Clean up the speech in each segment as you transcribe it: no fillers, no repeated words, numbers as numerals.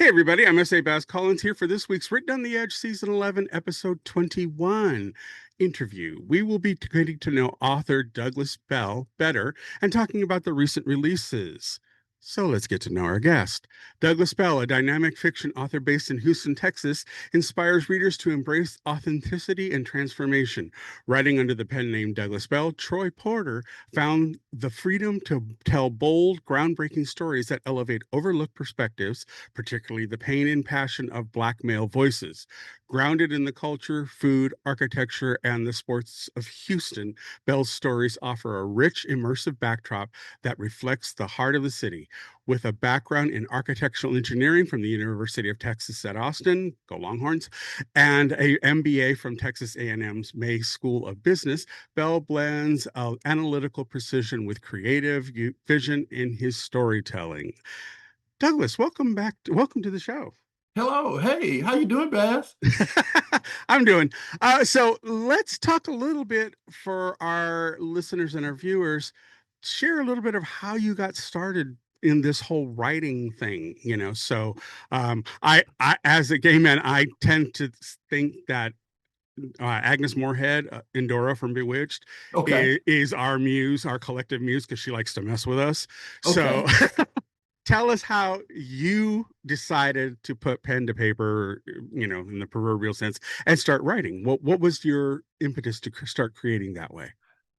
Hey everybody, I'm S.A. Baz Collins here for this week's Written on the Edge Season 11, Episode 21 interview. We will be getting to know author Douglas Bell better and talking about the recent releases. So let's get to know our guest. Douglas Bell, a dynamic fiction author based in Houston, Texas, inspires readers to embrace authenticity and transformation. Writing under the pen name Douglas Bell, Troy Porter found the freedom to tell bold, groundbreaking stories that elevate overlooked perspectives, particularly the pain and passion of Black male voices. Grounded in the culture, food, architecture, and the sports of Houston, Bell's stories offer a rich, immersive backdrop that reflects the heart of the city. With a background in architectural engineering from the University of Texas at Austin, go Longhorns, and a MBA from Texas A&M's May School of Business, Bell blends analytical precision with creative vision in his storytelling. Douglas, welcome to the show. Hello. Hey, how you doing, Baz? I'm doing. So let's talk a little bit for our listeners and our viewers. Share a little bit of how you got started in this whole writing thing. As a gay man, I tend to think that Agnes Moorehead, Endora from Bewitched, Okay. is our muse, our collective muse, because she likes to mess with us. So Okay. tell us how you decided to put pen to paper, in the proverbial sense, and start writing. What was your impetus to start creating that way?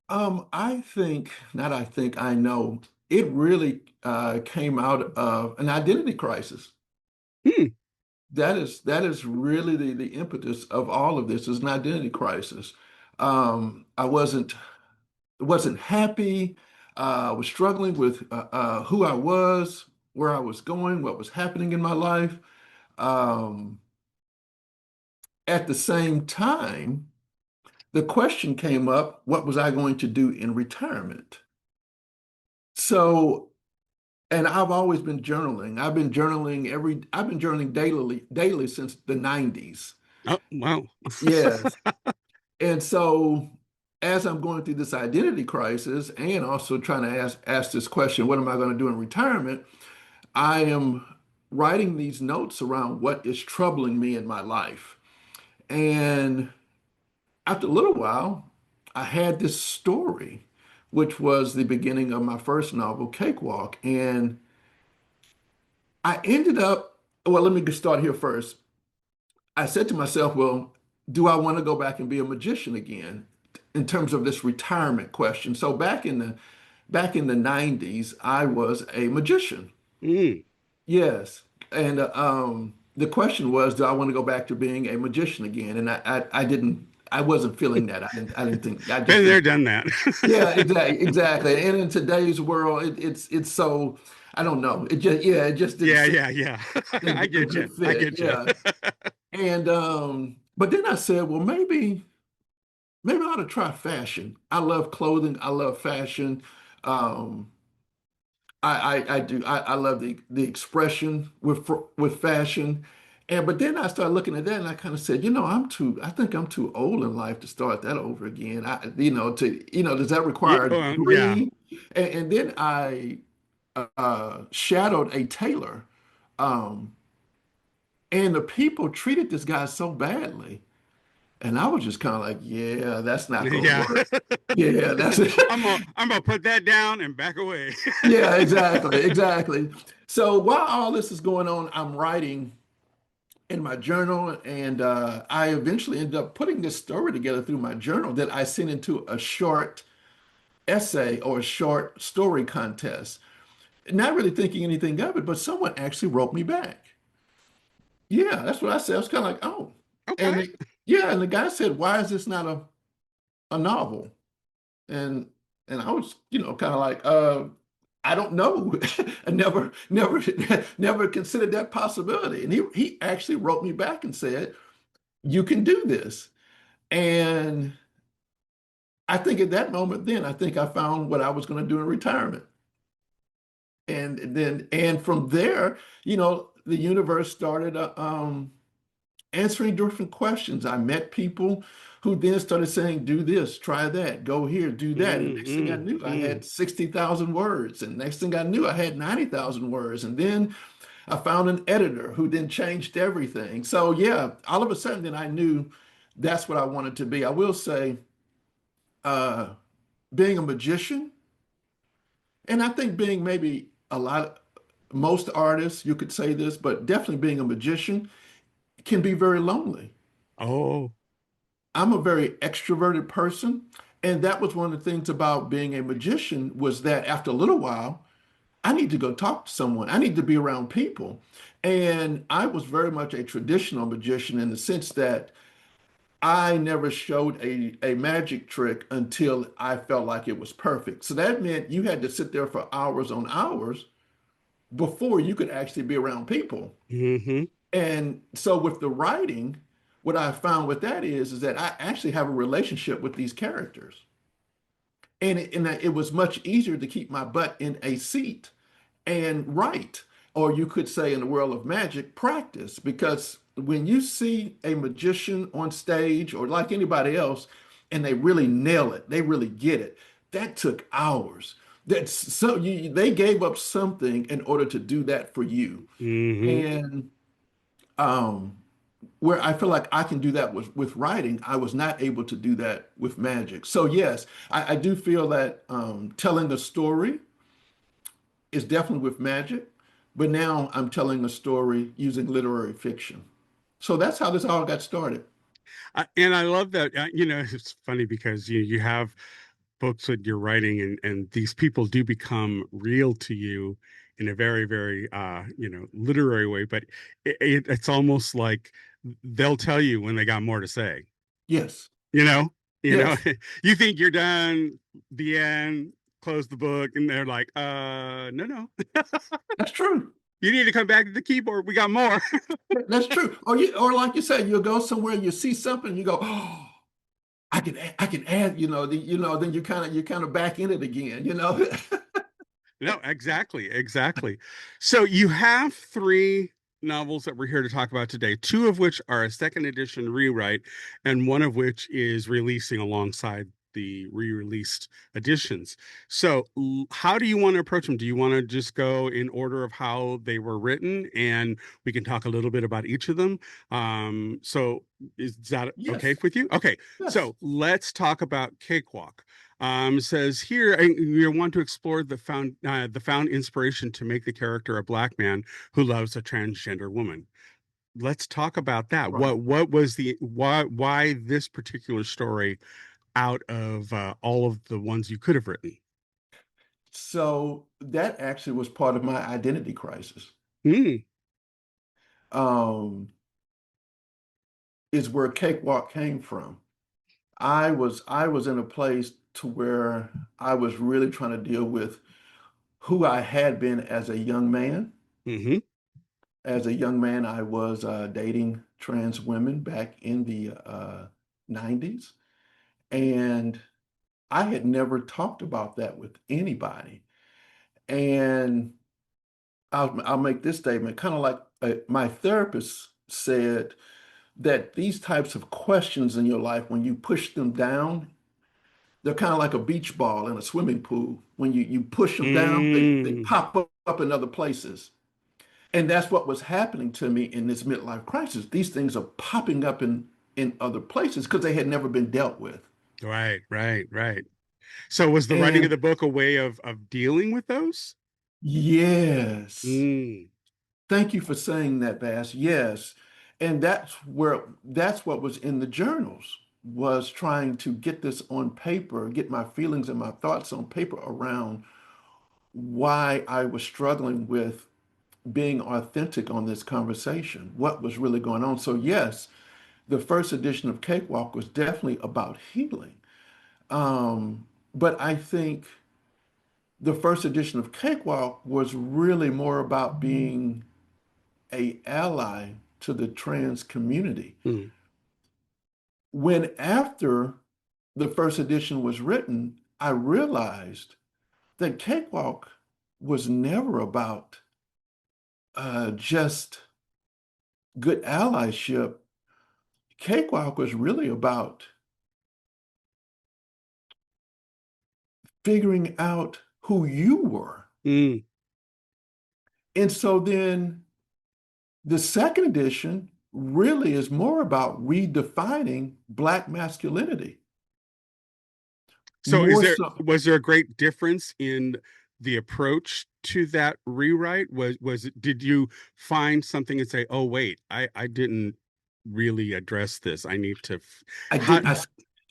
I think, not I think, I know, it really came out of an identity crisis. Hmm. That is really the impetus of all of this is an identity crisis. I wasn't happy. I was struggling with who I was, where I was going, what was happening in my life. Um, at the same time, the question came up, what was I going to do in retirement? So, and I've always been journaling. I've been journaling daily since the 90s. Oh, wow. Yes. And so as I'm going through this identity crisis and also trying to ask this question, what am I going to do in retirement? I am writing these notes around what is troubling me in my life. And after a little while, I had this story, which was the beginning of my first novel, Cakewalk. And I ended up, well, let me start here first. I said to myself, well, do I want to go back and be a magician again in terms of this retirement question? So back in the 90s, I was a magician. Mm. Yes. And the question was, do I want to go back to being a magician again? And I wasn't feeling that. I didn't think, I just Been there, didn't. done that. Yeah, exactly. And in today's world, it's so, I don't know. It just didn't Yeah, seem yeah, yeah. like I a get you. good I fit. get you. Yeah. And but then I said, well, maybe I ought to try fashion. I love clothing. I love fashion. Um, I do. I love the expression with fashion. And but then I started looking at that and I kind of said, I think I'm too old in life to start that over again. Does that require a Yeah. degree? And then I shadowed a tailor. Um, and the people treated this guy so badly. And I was just kind of like, yeah, that's not going to Yeah. work. Yeah, that's it. I'm gonna put that down and back away. Yeah, exactly, exactly. So while all this is going on, I'm writing in my journal, and I eventually ended up putting this story together through my journal that I sent into a short essay or a short story contest. Not really thinking anything of it, but someone actually wrote me back. Yeah, that's what I said. I was kind of like, oh, and Okay. yeah, and the guy said, why is this not a novel? And and I was, kind of like, I don't know. I never considered that possibility. And he actually wrote me back and said, you can do this. And I think at that moment, then I think I found what I was going to do in retirement. And from there, the universe started answering different questions. I met people who then started saying, do this, try that, go here, do that. And Mm, next thing I mm, knew, I mm. had 60,000 words. And next thing I knew, I had 90,000 words. And then I found an editor who then changed everything. So yeah, all of a sudden then I knew that's what I wanted to be. I will say, uh, being a magician, and I think being maybe most artists, you could say this, but definitely being a magician can be very lonely. Oh. I'm a very extroverted person, and that was one of the things about being a magician was that after a little while, I need to go talk to someone. I need to be around people. And I was very much a traditional magician in the sense that I never showed a magic trick until I felt like it was perfect. So that meant you had to sit there for hours on hours before you could actually be around people. Hmm. And so with the writing, what I found with that is that I actually have a relationship with these characters. And it was much easier to keep my butt in a seat and write, or you could say in the world of magic, practice. Because when you see a magician on stage or like anybody else, and they really nail it, they really get it, that took hours. That's so they gave up something in order to do that for you. Hmm. And um, where I feel like I can do that with writing, I was not able to do that with magic. So yes, I do feel that telling a story is definitely with magic, but now I'm telling a story using literary fiction. So that's how this all got started. And I love that. It's funny because you have books that you're writing, and these people do become real to you in a very, very, literary way. But it's almost like they'll tell you when they got more to say. Yes, You know, you know, yes, you think you're done, the end, close the book, and they're like, no, no, that's true. you need to come back to the keyboard. We got more. That's true. Or like you said, you'll go somewhere, you see something, you go, oh, I can add, then you kind of back in it again, No, exactly, exactly. So you have three novels that we're here to talk about today, two of which are a second edition rewrite, and one of which is releasing alongside the re-released editions. So how do you want to approach them? Do you want to just go in order of how they were written, and we can talk a little bit about each of them? So is that okay Yes, with you? Okay, yes. so let's talk about Cakewalk. Says here you want to explore the found inspiration to make the character a black man who loves a transgender woman. Let's talk about that. Right. What was the why this particular story out of all of the ones you could have written? So that actually was part of my identity crisis. Mm, Um, is where Cakewalk came from. I was in a place to where I was really trying to deal with who I had been as a young man. hmm. As a young man, I was dating trans women back in the 90s, and I had never talked about that with anybody. And I'll make this statement, kind of like my therapist said that these types of questions in your life, when you push them down, they're kind of like a beach ball in a swimming pool. When you push them down, they Mm, pop up in other places. And that's what was happening to me in this midlife crisis. These things are popping up in other places because they had never been dealt with. right, right, right. So was the writing of And the book a way of dealing with those? yes, Mm, thank you for saying that, Bass. Yes. And that's what was in the journals, was trying to get this on paper, get my feelings and my thoughts on paper around why I was struggling with being authentic on this conversation, what was really going on. So, yes, the first edition of Cakewalk was definitely about healing. But I think the first edition of Cakewalk was really more about being a ally to the trans community. mm, When after the first edition was written, I realized that Cakewalk was never about just good allyship. Cakewalk was really about figuring out who you were. mm, And so then The second edition really is more about redefining Black masculinity, So more so. was there a great difference in the approach to that rewrite? Was it, did you find something and say, "Oh wait, I didn't really address this. I need to I how did.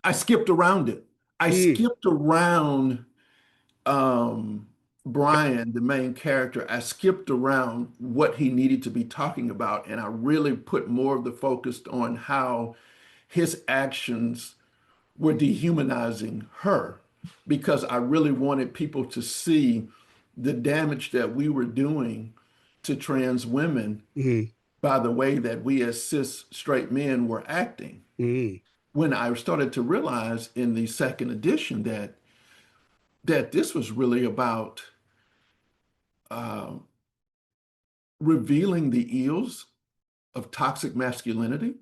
I skipped around it. I mm, skipped around um, Brian, the main character. I skipped around what he needed to be talking about, and I really put more of the focus on how his actions were dehumanizing her, because I really wanted people to see the damage that we were doing to trans women mm, by the way that we as cis straight men were acting. mm, When I started to realize in the second edition that this was really about uh, revealing the ills of toxic masculinity.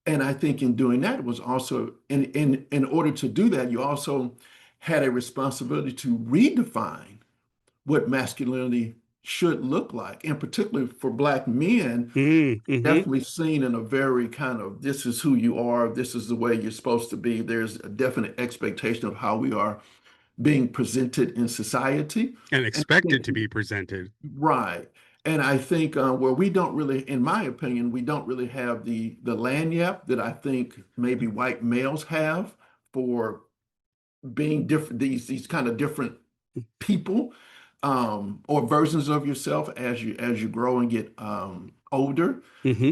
And I think in doing that was also in order to do that, you also had a responsibility to redefine what masculinity should look like. And particularly for Black men, mm-hmm. definitely seen in a very kind of this is who you are, this is the way you're supposed to be. There's a definite expectation of how we are being presented in society. And And I think, expected to be presented. right. And I think where we don't really, in my opinion, we don't really have the lanyard that I think maybe white males have for being different, these kind of different people, or versions of yourself as you grow and get older. Hmm.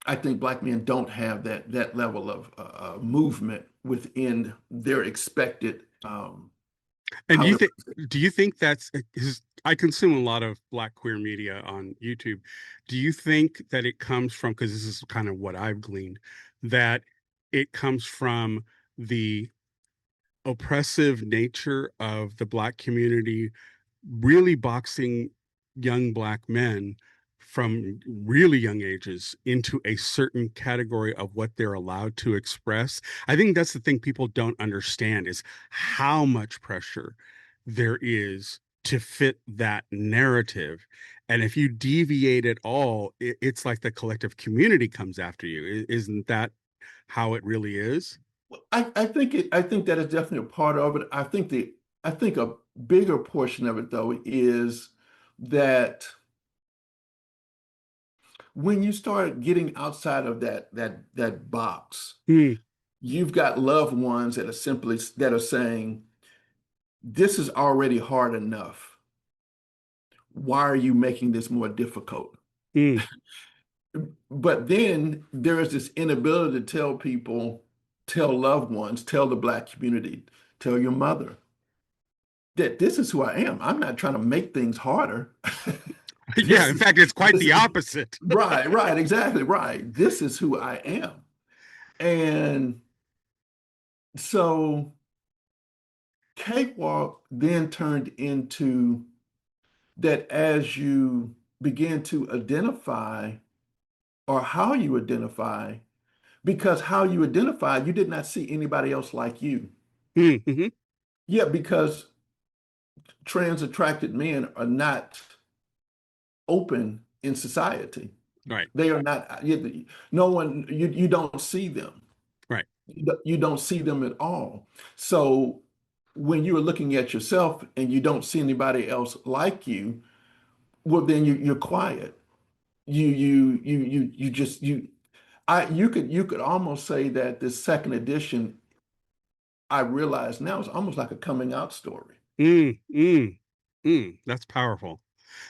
I think Black men don't have that level of movement within their expected And how they're. do you think that's is I consume a lot of Black queer media on YouTube. Do you think that it comes from, because this is kind of what I've gleaned, that it comes from the oppressive nature of the Black community really boxing young Black men from really young ages into a certain category of what they're allowed to express? I think that's the thing people don't understand is how much pressure there is to fit that narrative. And if you deviate at all, it's like the collective community comes after you. Isn't that how it really is? I think that is definitely a part of it. I think a bigger portion of it though is that when you start getting outside of that box, Mm, you've got loved ones that are simply that are saying, this is already hard enough. Why are you making this more difficult? mm, But then there is this inability to tell people, tell loved ones, tell the Black community, tell your mother that this is who I am. I'm not trying to make things harder. yeah, This in is fact, it's quite this the is opposite. right, exactly right. This is who I am. And so Cakewalk then turned into that as you begin to identify or how you identify, because how you identify, you did not see anybody else like you. Mm-hmm. Yeah, because trans attracted men are not open in society. Right, They are not, no one, you don't see them. right. You don't see them at all. So when you are looking at yourself and you don't see anybody else like you, well, then you're quiet. You just, you could almost say that this second edition, I realize now, is almost like a coming out story. Mm, mm, that's powerful.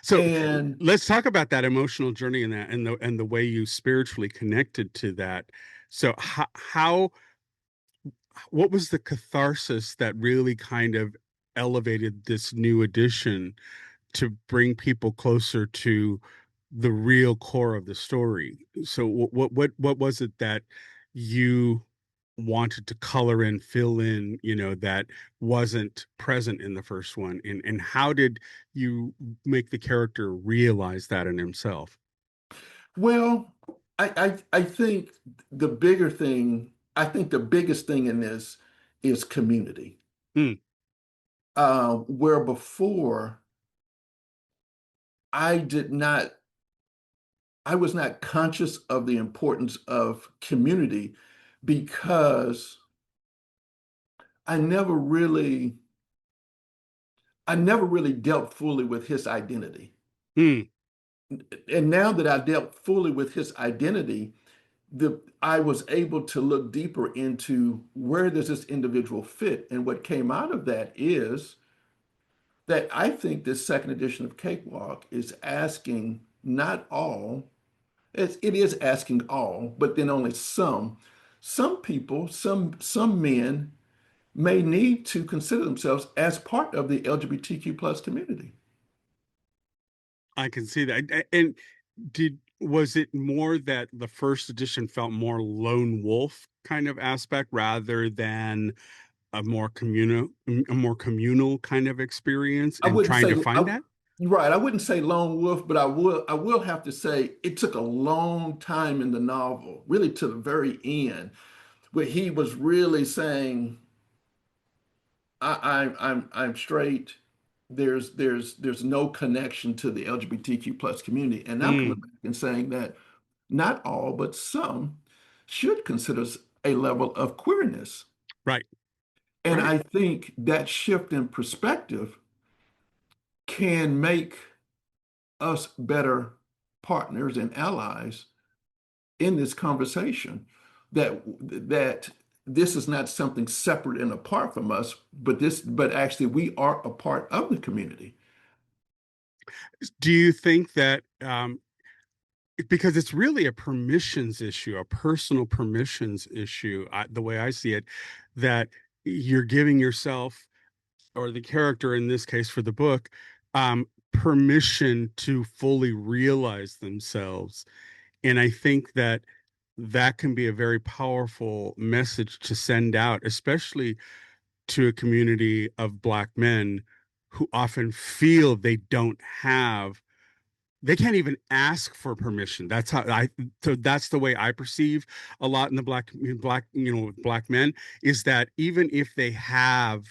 So And let's talk about that emotional journey and that and the way you spiritually connected to that. So how what was the catharsis that really kind of elevated this new edition to bring people closer to the real core of the story? So what was it that you wanted to color in, fill in, that wasn't present in the first one? And how did you make the character realize that in himself? well, I think I think the biggest thing in this is community. Mm, Where before I did not, I was not conscious of the importance of community because I never really I never really dealt fully with his identity. Mm, And now that I dealt fully with his identity, I was able to look deeper into where does this individual fit. And what came out of that is that I think this second edition of Cakewalk is asking not all, it is asking all, but then only some. Some people, some men may need to consider themselves as part of the LGBTQ plus community. I can see that. And did was it more that the first edition felt more lone wolf kind of aspect rather than a more communal kind of experience I and wouldn't trying say to find that? right. I wouldn't say lone wolf, but I will have to say it took a long time in the novel, really to the very end, where he was really saying, I'm straight. There's no connection to the LGBTQ plus community. And now coming Mm, back and saying that not all, but some should consider a level of queerness. right, And right. I think that shift in perspective can make us better partners and allies in this conversation that this is not something separate and apart from us, but actually we are a part of the community. Do you think that because it's really a permissions issue, a personal permissions issue, the way I see it, that you're giving yourself or the character in this case for the book permission to fully realize themselves. And I think that that can be a very powerful message to send out, especially to a community of Black men who often feel they can't even ask for permission. So that's the way I perceive a lot in the black men, is that even if they have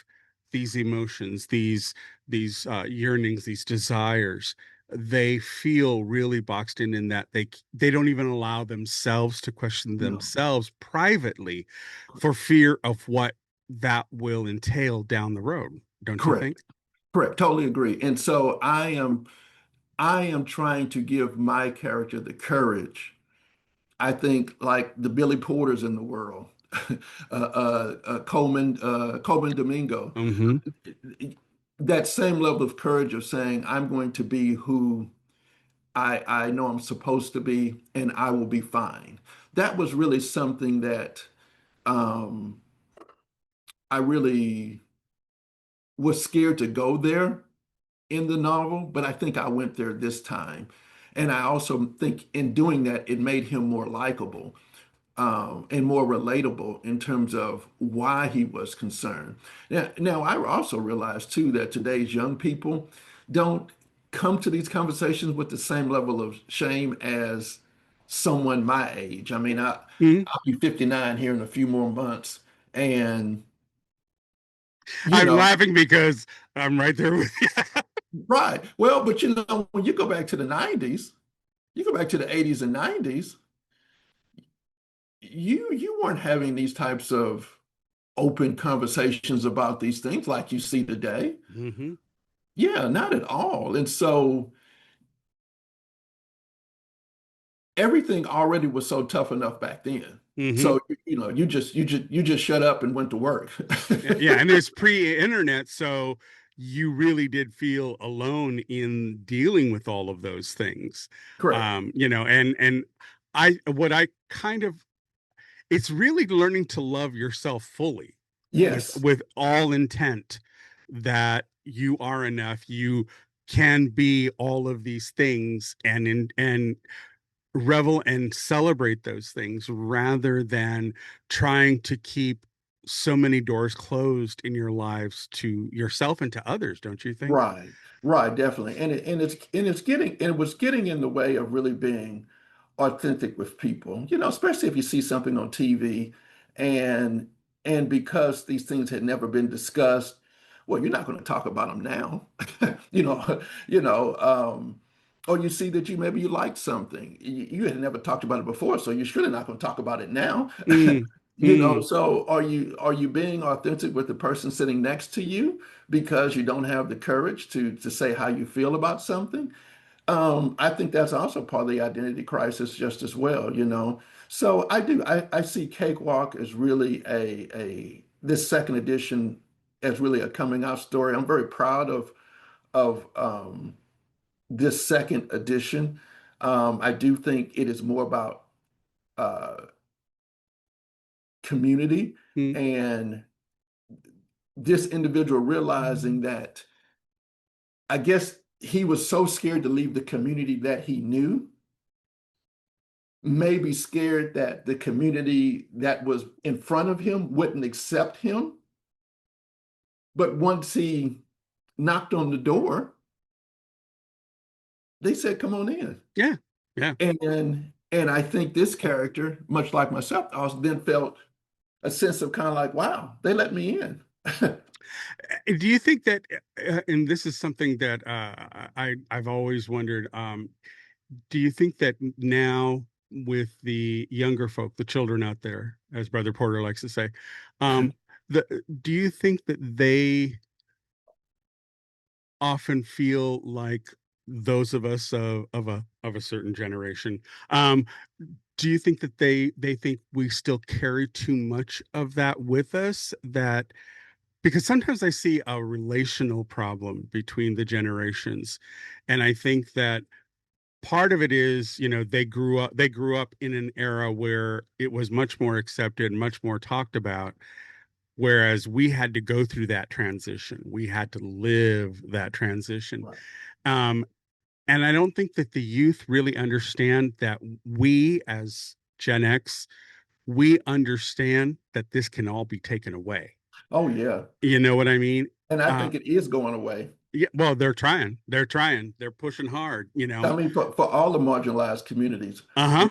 these emotions, these yearnings, these desires, they feel really boxed in that they don't even allow themselves to question No, themselves privately for fear of what that will entail down the road. Don't you think? correct, correct, totally agree. And so I am trying to give my character the courage. I think like the Billy Porters in the world, Coleman Domingo, Hmm. that same level of courage of saying, I'm going to be who I know I'm supposed to be, and I will be fine. That was really something that um, I really was scared to go there in the novel, but I think I went there this time. And I also think in doing that, it made him more likable and more relatable in terms of why he was concerned. Now, I also realized too that today's young people don't come to these conversations with the same level of shame as someone my age. I mean, I'll be 59 here in a few more months, and you I'm know, laughing because I'm right there with you. right. Well, but when you go back to the 90s, you go back to the 80s and 90s, you weren't having these types of open conversations about these things like you see today. Hmm. Yeah, not at all. And so everything already was so tough enough back then. Hmm. So you just shut up and went to work. Yeah, and it's pre-internet, so you really did feel alone in dealing with all of those things. Correct. And I what I kind of it's really learning to love yourself fully with Yes. all intent that you are enough, you can be all of these things and revel and celebrate those things rather than trying to keep so many doors closed in your lives to yourself and to others, don't you think? Right. Right, definitely. And it was getting in the way of really being authentic with people, especially if you see something on TV and and because these things had never been discussed, well, you're not going to talk about them now. You know, you know, or you see that maybe you like something. You had never talked about it before, so you're surely not going to talk about it now. Mm, You know, mm, so are you being authentic with the person sitting next to you because you don't have the courage to say how you feel about something? I think that's also part of the identity crisis just as well, you know. So I see Cakewalk as really a this second edition as really a coming out story. I'm very proud of this second edition. I do think it is more about uh, community mm. and this individual realizing that I guess he was so scared to leave the community that he knew, maybe scared that the community that was in front of him wouldn't accept him. But once he knocked on the door, they said, "Come on in." Yeah, yeah. And I think this character, much like myself, also then felt a sense of kind of like, wow, they let me in. Do you think that, and this is something that I've always wondered, do you think that now with the younger folk, the children out there, as Brother Porter likes to say, um, do you think that they often feel like those of us of a certain generation, um, do you think that they think we still carry too much of that with us, that because sometimes I see a relational problem between the generations, and I think that part of it is, they grew up in an era where it was much more accepted, much more talked about, whereas we had to go through that transition, we had to live that transition. Right. um and I don't think that the youth really understand that we as Gen X, we understand that this can all be taken away. Oh yeah. You know what I mean? And I uh think it is going away. yeah, well, they're pushing hard, you know. I mean, for all the marginalized communities, Uh-huh.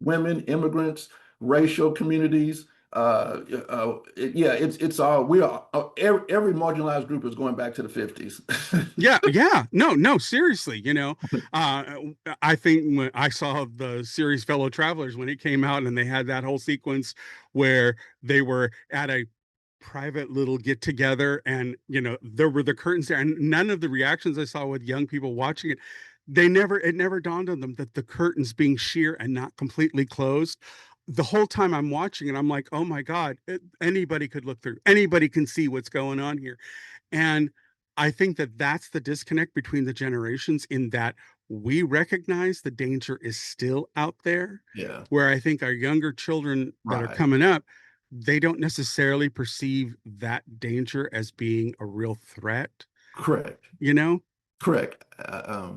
women, immigrants, racial communities. Yeah, it's all we are. Every marginalized group is going back to the 50s. Yeah, yeah. No, no, seriously, uh I think when I saw the series Fellow Travelers when it came out and they had that whole sequence where they were at a private little get together, and there were the curtains there, and none of the reactions I saw with young people watching it, it never dawned on them that the curtains being sheer and not completely closed. The whole time I'm watching it, I'm like, oh my God, anybody could look through, anybody can see what's going on here. And I think that that's the disconnect between the generations, in that we recognize the danger is still out there, Yeah, where I think our younger children that are right. coming up, they don't necessarily perceive that danger as being a real threat, Correct. you know? Correct. I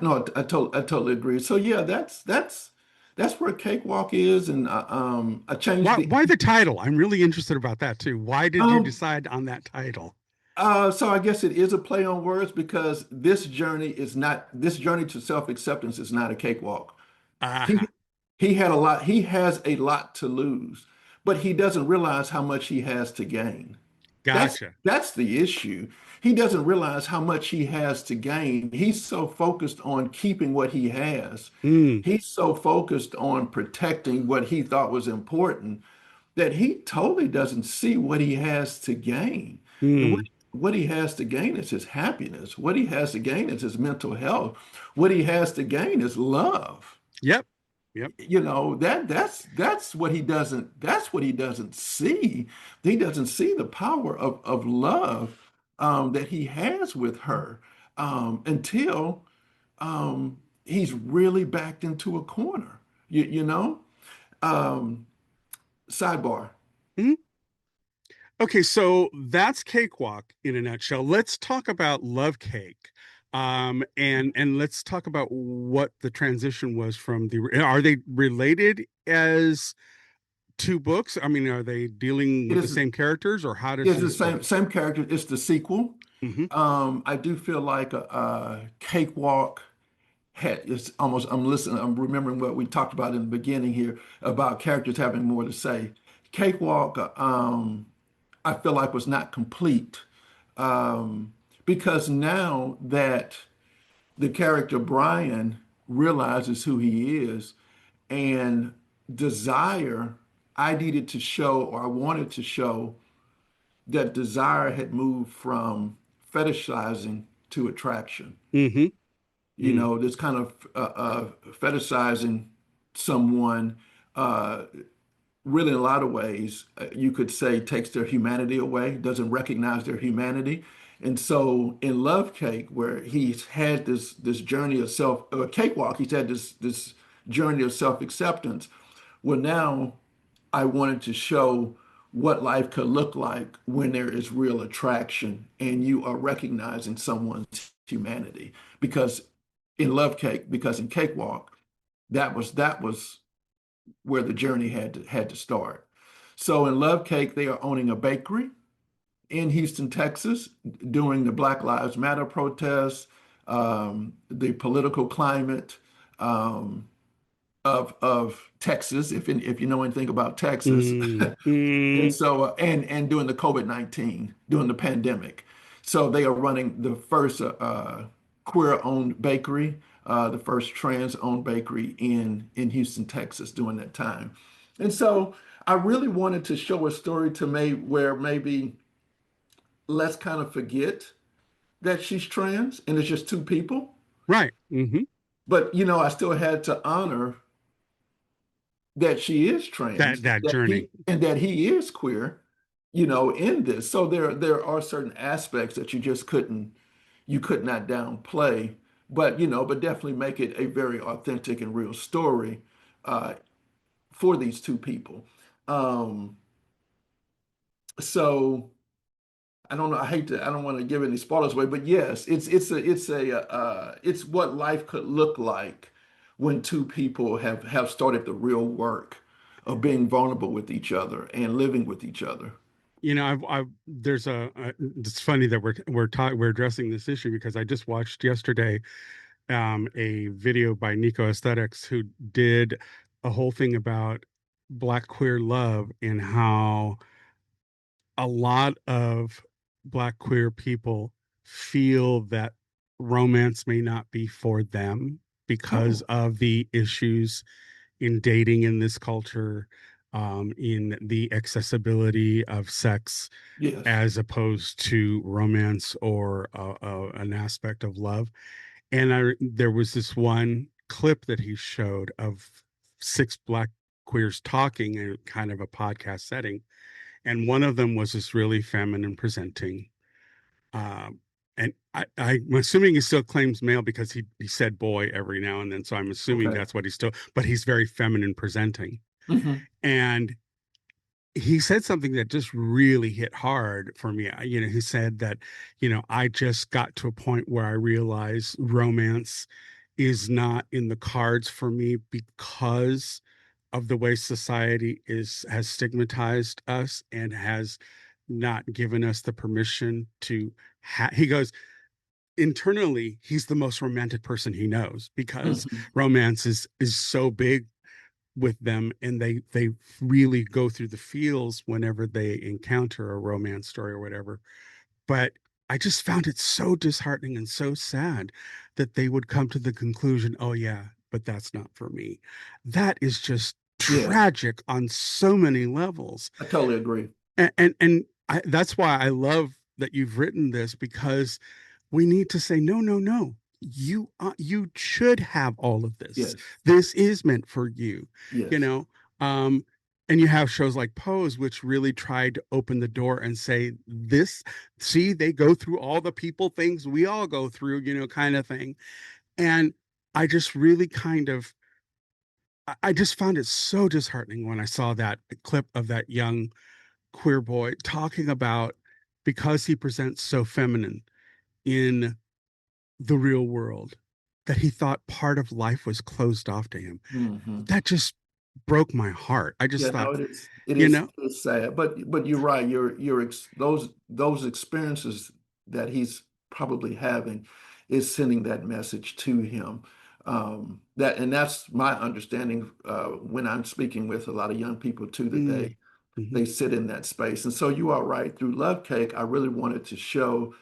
no, I totally agree. So yeah, that's where Cakewalk is, and I changed Why the title? I'm really interested about that too. Why did you um decide on that title? so I guess it is a play on words because this journey to self-acceptance is not a cakewalk. Ah, He he has a lot to lose, but he doesn't realize how much he has to gain. That's gotcha. that's the issue. He doesn't realize how much he has to gain. He's so focused on keeping what he has. Mm, He's so focused on protecting what he thought was important that he totally doesn't see what he has to gain. And mm. what he has to gain is his happiness. What he has to gain is his mental health. What he has to gain is love. Yep. Yep. You know, that's what he doesn't see. He doesn't see the power of love that he has with her until he's really backed into a corner. You know? Um, sidebar. Mhm. Okay, so that's Cakewalk in a nutshell. Let's talk about Love Cake. And let's talk about what the transition was from the, are they related as two books? I mean, are they dealing It with the is same characters, or how does it's the this work? same character. It's the sequel. Hmm. I do feel like a Cakewalk had it's almost I'm listening, I'm remembering what we talked about in the beginning here about characters having more to say. Cakewalk, I feel like was not complete um, because now that the character Brian realizes who he is, and desire, I needed to show, or I wanted to show, that desire had moved from fetishizing to attraction. Mm-hmm. You Mm. know, this kind of fetishizing someone, uh, really in a lot of ways, you could say takes their humanity away, doesn't recognize their humanity. And so in Love Cake, where he's had this journey of self, cakewalk, he's had this journey of self-acceptance. Well, now I wanted to show what life could look like when there is real attraction and you are recognizing someone's humanity. Because in Love Cake, because in Cakewalk, that was where the journey had to start. So in Love Cake, they are owning a bakery in Houston, Texas, during the Black Lives Matter protests, the political climate, um, of Texas, if you know anything about Texas. Mm. And Mm. so and during the COVID-19, during the pandemic. So they are running the first queer-owned bakery, the first trans-owned bakery in Houston, Texas during that time. And so I really wanted to show a story to me where maybe let's kind of forget that she's trans and it's just two people. Right. Mm-hmm. But you know, I still had to honor that she is That trans, that that journey. he is queer, you know, in this. So there are certain aspects that you could not downplay, but you know, but definitely make it a very authentic and real story uh, for these two people. Um, so I don't know. I don't want to give any spoilers away, but yes, it's what life could look like when two people have started the real work of being vulnerable with each other and living with each other. I've there's it's funny that we're addressing this issue because I just watched yesterday a video by Nico Aesthetics who did a whole thing about Black queer love and how a lot of Black queer people feel that romance may not be for them because Oh, of the issues in dating in this culture, in the accessibility of sex yes. as opposed to romance or an aspect of love. And there was this one clip that he showed of six Black queers talking in kind of a podcast setting, and one of them was this really feminine presenting. Um, and I'm assuming he still claims male because he said boy every now and then. So I'm assuming Okay. that's what he's still, but he's very feminine presenting. Hmm. And he said something that just really hit hard for me. He said that, I just got to a point where I realized romance is not in the cards for me because of the way society has stigmatized us and has not given us the permission to he goes, internally he's the most romantic person he knows because Hmm. romance is so big with them, and they really go through the feels whenever they encounter a romance story or whatever. But I just found it so disheartening and so sad that they would come to the conclusion, oh yeah, but that's not for me. That is just Yeah, tragic on so many levels. I totally agree. That's why I love that you've written this, because we need to say no, no, no. You should have all of this. Yes. This is meant for you. You Yes. know, um, and you have shows like Pose, which really tried to open the door and say this. See, they go through all the people things we all go through, kind of thing. And I just really kind of, I just found it so disheartening when I saw that clip of that young queer boy talking about, because he presents so feminine in the real world, that he thought part of life was closed off to him. Hmm. That just broke my heart. I Yeah, just thought, no, it you is know, it's sad, but you're right. Those experiences that he's probably having is sending that message to him. That's my understanding when I'm speaking with a lot of young people too, that mm, mhm, they sit in that space. And so you are right. Through Love Cake, I really wanted to show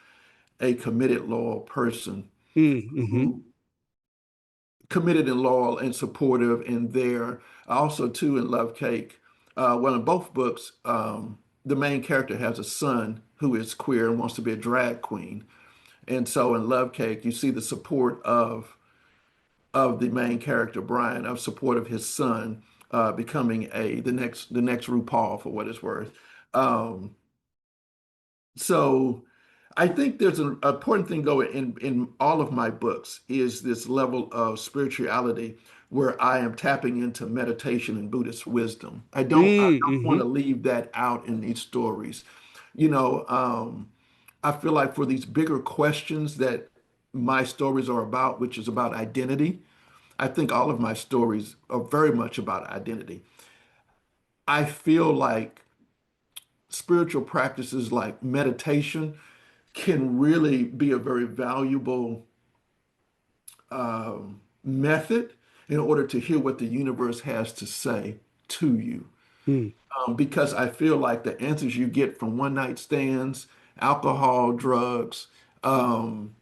a committed, loyal person Mm-hmm. who committed and loyal and supportive and there. Also, too, in Love Cake, well, in both books, the main character has a son who is queer and wants to be a drag queen. And so in Love Cake, you see the support of the main character, Brian, of support of his son becoming the next RuPaul for what it's worth. Um, so I think there's an important thing though in all of my books is this level of spirituality where I am tapping into meditation and Buddhist wisdom. I don't want Mm-hmm. to leave that out in these stories. You know, I feel like for these bigger questions that my stories are about, which is about identity, I think all of my stories are very much about identity. I feel like spiritual practices like meditation can really be a very valuable method in order to hear what the universe has to say to you. Mm. Because I feel like the answers you get from one night stands, alcohol, drugs, um,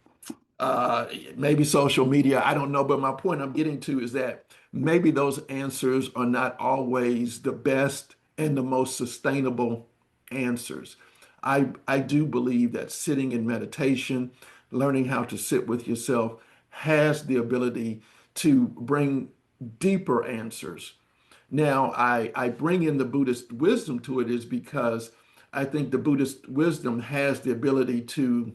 uh, maybe social media, I don't know. But my point I'm getting to is that maybe those answers are not always the best and the most sustainable answers. I do believe that sitting in meditation, learning how to sit with yourself, has the ability to bring deeper answers. Now, I bring in the Buddhist wisdom to it is because I think the Buddhist wisdom has the ability to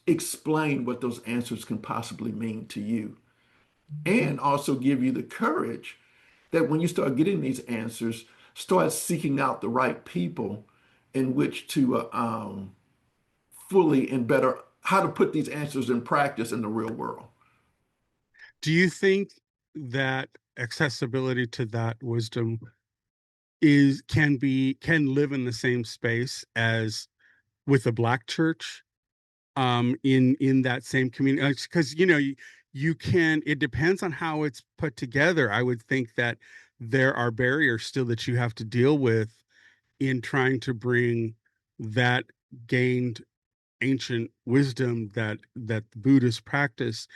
explain what those answers can possibly mean to you and also give you the courage that when you start getting these answers, start seeking out the right people in which to fully and better how to put these answers in practice in the real world. Do you think that accessibility to that wisdom is can live in the same space as with the Black church, in that same community? Because you can, it depends on how it's put together. I would think that there are barriers still that you have to deal with in trying to bring that gained ancient wisdom that the Buddhists practice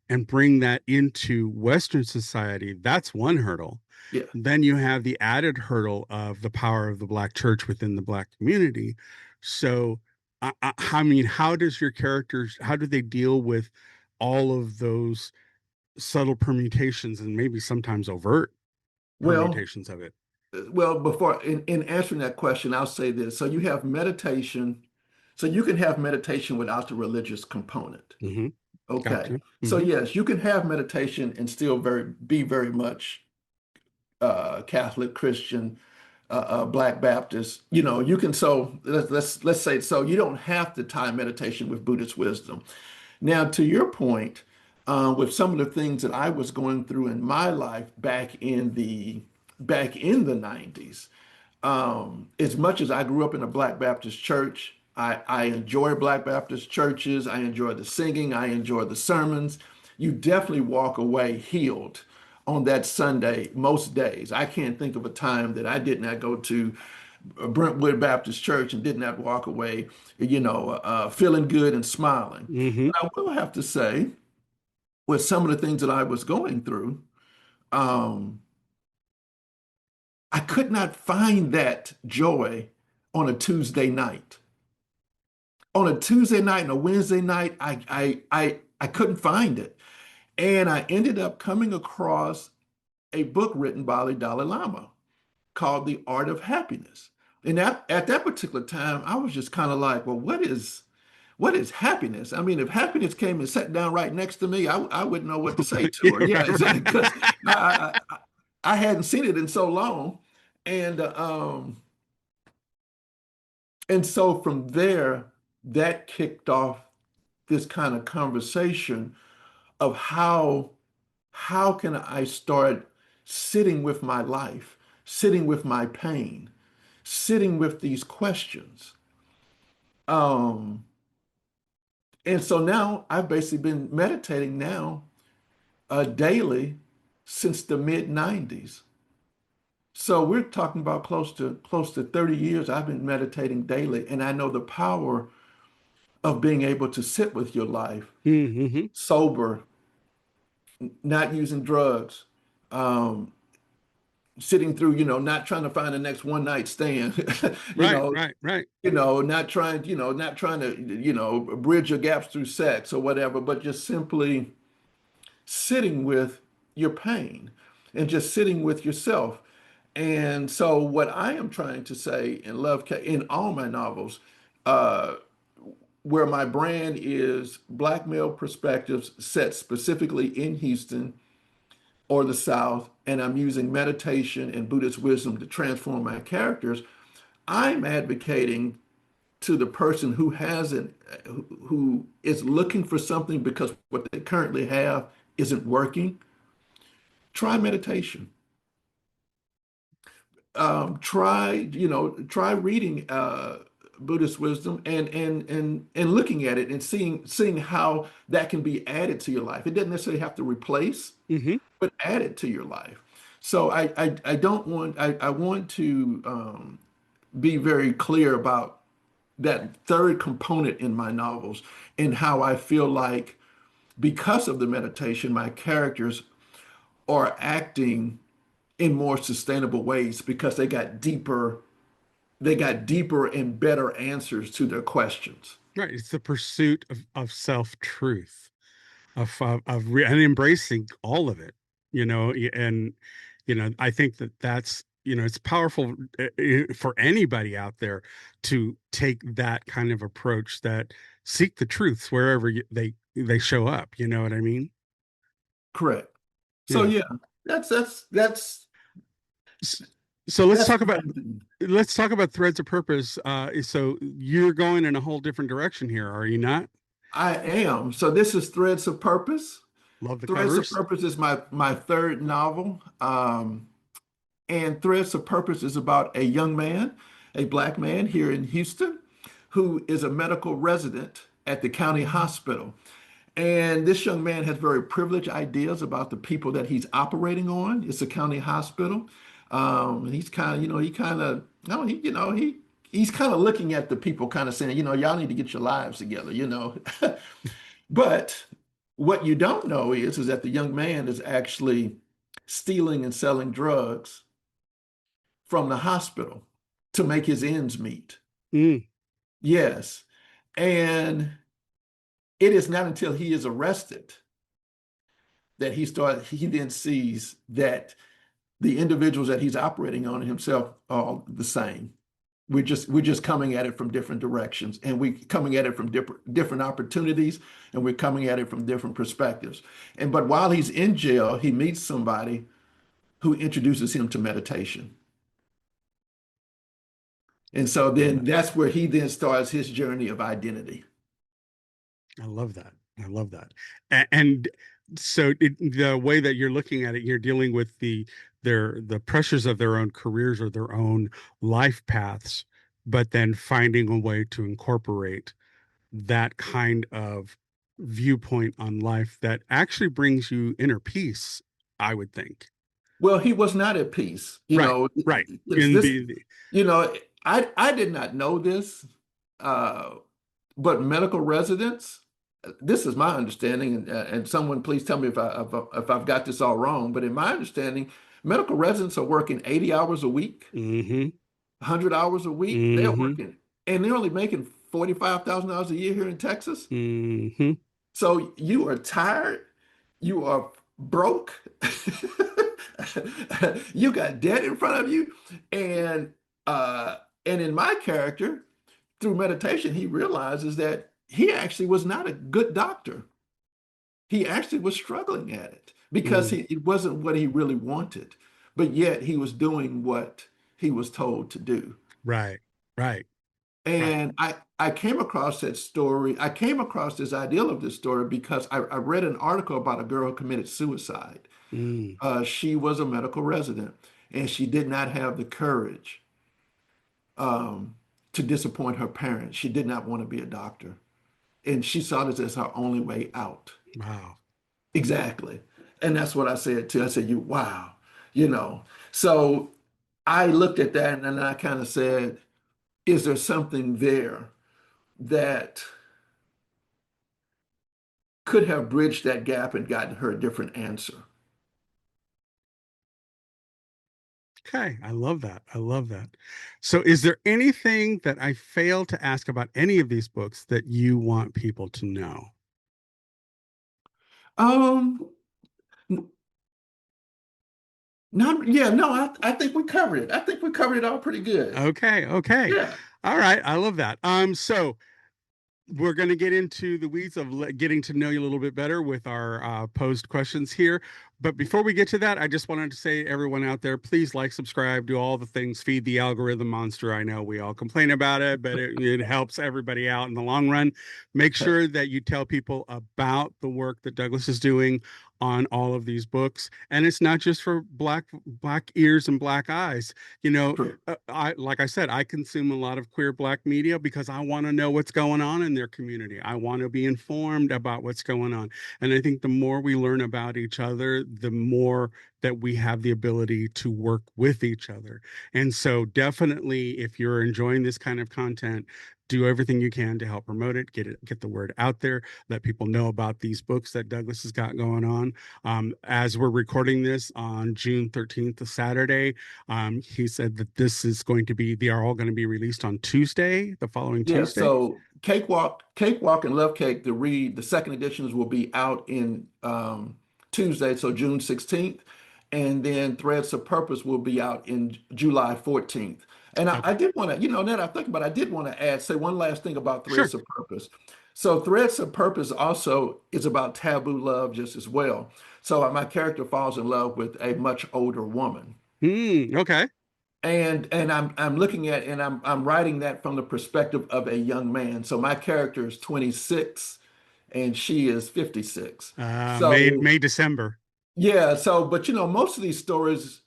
and bring that into Western society. That's one hurdle. Yeah. Then you have the added hurdle of the power of the Black church within the Black community. So, I mean, how do they deal with all of those subtle permutations and maybe sometimes overt Well, permutations of it? well, before in answering that question, I'll say this. So you have meditation. So you can have meditation without the religious component. Mm-hmm. Okay. Gotcha. So Mm-hmm. yes, you can have meditation and still be very much Catholic, Christian, Black Baptist. You know, you can so let's say so you don't have to tie meditation with Buddhist wisdom. Now, to your point, with some of the things that I was going through in my life back in the 90s, as much as I grew up in a Black Baptist church, I enjoy Black Baptist churches. I enjoy the singing. I enjoy the sermons. You definitely walk away healed on that Sunday most days. I can't think of a time that I did not go to Brentwood Baptist Church and did not walk away, feeling good and smiling. Mm-hmm. But I will have to say, with some of the things that I was going through, um, I could not find that joy on a Tuesday night. On a Tuesday night and a Wednesday night, I couldn't find it. And I ended up coming across a book written by the Dalai Lama called The Art of Happiness. And at that particular time, I was just kind of like, well, what is happiness? I mean, if happiness came and sat down right next to me, I wouldn't know what to say to Yeah, her. Yeah, right, exactly. right. Because I hadn't seen it in so long. And and so from there, that kicked off this kind of conversation of how can I start sitting with my life, sitting with my pain, sitting with these questions. Um, and so now I've basically been meditating now daily since the mid 90s. So we're talking about close to 30 years I've been meditating daily, and I know the power of being able to sit with your life Mm-hmm. sober, not using drugs, um, sitting through, not trying to find the next one night stand, you Right, know, right, right. not trying to, bridge your gaps through sex or whatever, but just simply sitting with your pain and just sitting with yourself. And so, what I am trying to say in in all my novels, uh, where my brand is Black male perspectives set specifically in Houston or the South, and I'm using meditation and Buddhist wisdom to transform my characters, I'm advocating to the person who hasn't, who is looking for something because what they currently have isn't working. Try meditation. Try reading Buddhist wisdom and looking at it and seeing how that can be added to your life. It doesn't necessarily have to replace, Mm-hmm. but add it to your life. So I don't want I want to be very clear about that third component in my novels and how I feel like because of the meditation, my characters are acting in more sustainable ways because they got deeper and better answers to their questions. Right. It's the pursuit of self-truth, and embracing all of it, and, I think that that's, it's powerful for anybody out there to take that kind of approach, that seek the truths wherever they show up. You know what I mean? Correct. So Yeah. yeah, that's that's that's S- So that's what I'm doing. let's talk about threads of purpose. So you're going in a whole different direction here, are you not? I am. So this is Threads of Purpose. Love the Threads of covers. Purpose is my third novel. And Threads of Purpose is about a young man, a black man here in Houston, who is a medical resident at the county hospital. And this young man has very privileged ideas about the people that he's operating on. It's a county hospital. And he's kind of, he kind of, no, he's kind of looking at the people, kind of saying, y'all need to get your lives together. But what you don't know is that the young man is actually stealing and selling drugs from the hospital to make his ends meet. Mm, Yes. And it is not until he is arrested that he then sees that the individuals that he's operating on himself are the same. We're just coming at it from different directions, and we're coming at it from different opportunities, and we're coming at it from different perspectives. But while he's in jail, he meets somebody who introduces him to meditation. And so love then that. that's where he then starts his journey of identity. I love that. I love that. And so the way that you're looking at it, you're dealing with the pressures of their own careers or their own life paths, but then finding a way to incorporate that kind of viewpoint on life that actually brings you inner peace, I would think. Well, he was not at peace. Right, right. It's In this, the you know, I did not know this, uh, but medical residents, this is my understanding, and someone please tell me if I've got this all wrong, but in my understanding, medical residents are working 80 hours a week, mm-hmm, 100 hours a week. They're mm-hmm, working, and they're only making $45,000 a year here in Texas. mm-hmm. So you are tired, you are broke, you got debt in front of you, and uh, and in my character, through meditation, he realizes that he actually was not a good doctor. He actually was struggling at it because Mm, it wasn't what he really wanted, but yet he was doing what he was told to do. right, right, right. And I came across that story. I came across this ideal of this story because I read an article about a girl who committed suicide. Mm, She was a medical resident and she did not have the courage to disappoint her parents. She did not want to be a doctor. And she saw this as her only way out. wow. Exactly. And that's what I said too. I said, wow, you know. So I looked at that and then I kind of said, is there something there that could have bridged that gap and gotten her a different answer. Okay, I love that. I love that. So, is there anything that I failed to ask about any of these books that you want people to know? Um, Not, yeah, no, I think we covered it. I think we covered it all pretty good. Okay, okay. Yeah, All right, I love that. So we're going to get into the weeds of getting to know you a little bit better with our posed questions here. But before we get to that, I just wanted to say, everyone out there, please like, subscribe, do all the things, feed the algorithm monster. I know we all complain about it, but it helps everybody out in the long run. Make sure that you tell people about the work that Douglas is doing on all of these books, and it's not just for black ears and black eyes. You know, true. I like I said, I consume a lot of queer black media because I want to know what's going on in their community. I want to be informed about what's going on. And I think the more we learn about each other, the more that we have the ability to work with each other. And so definitely if you're enjoying this kind of content, do everything you can to help promote it, get the word out there, let people know about these books that Douglas has got going on. As we're recording this on June 13th, a Saturday, he said that this is going to be, they are all going to be released on Tuesday, the following Yeah, Tuesday. so Cakewalk and Love Cake, the second editions will be out in Tuesday, so June 16th. And then Threads of Purpose will be out in July 14th. And I Okay, did want to, now that I think about it, I did want to say one last thing about sure. Threads of Purpose. So Threads of Purpose also is about taboo love just as well. So my character falls in love with a much older woman. Okay. And I'm looking at and I'm writing that from the perspective of a young man. So my character is 26 and she is 56. So May December. yeah, so but most of these stories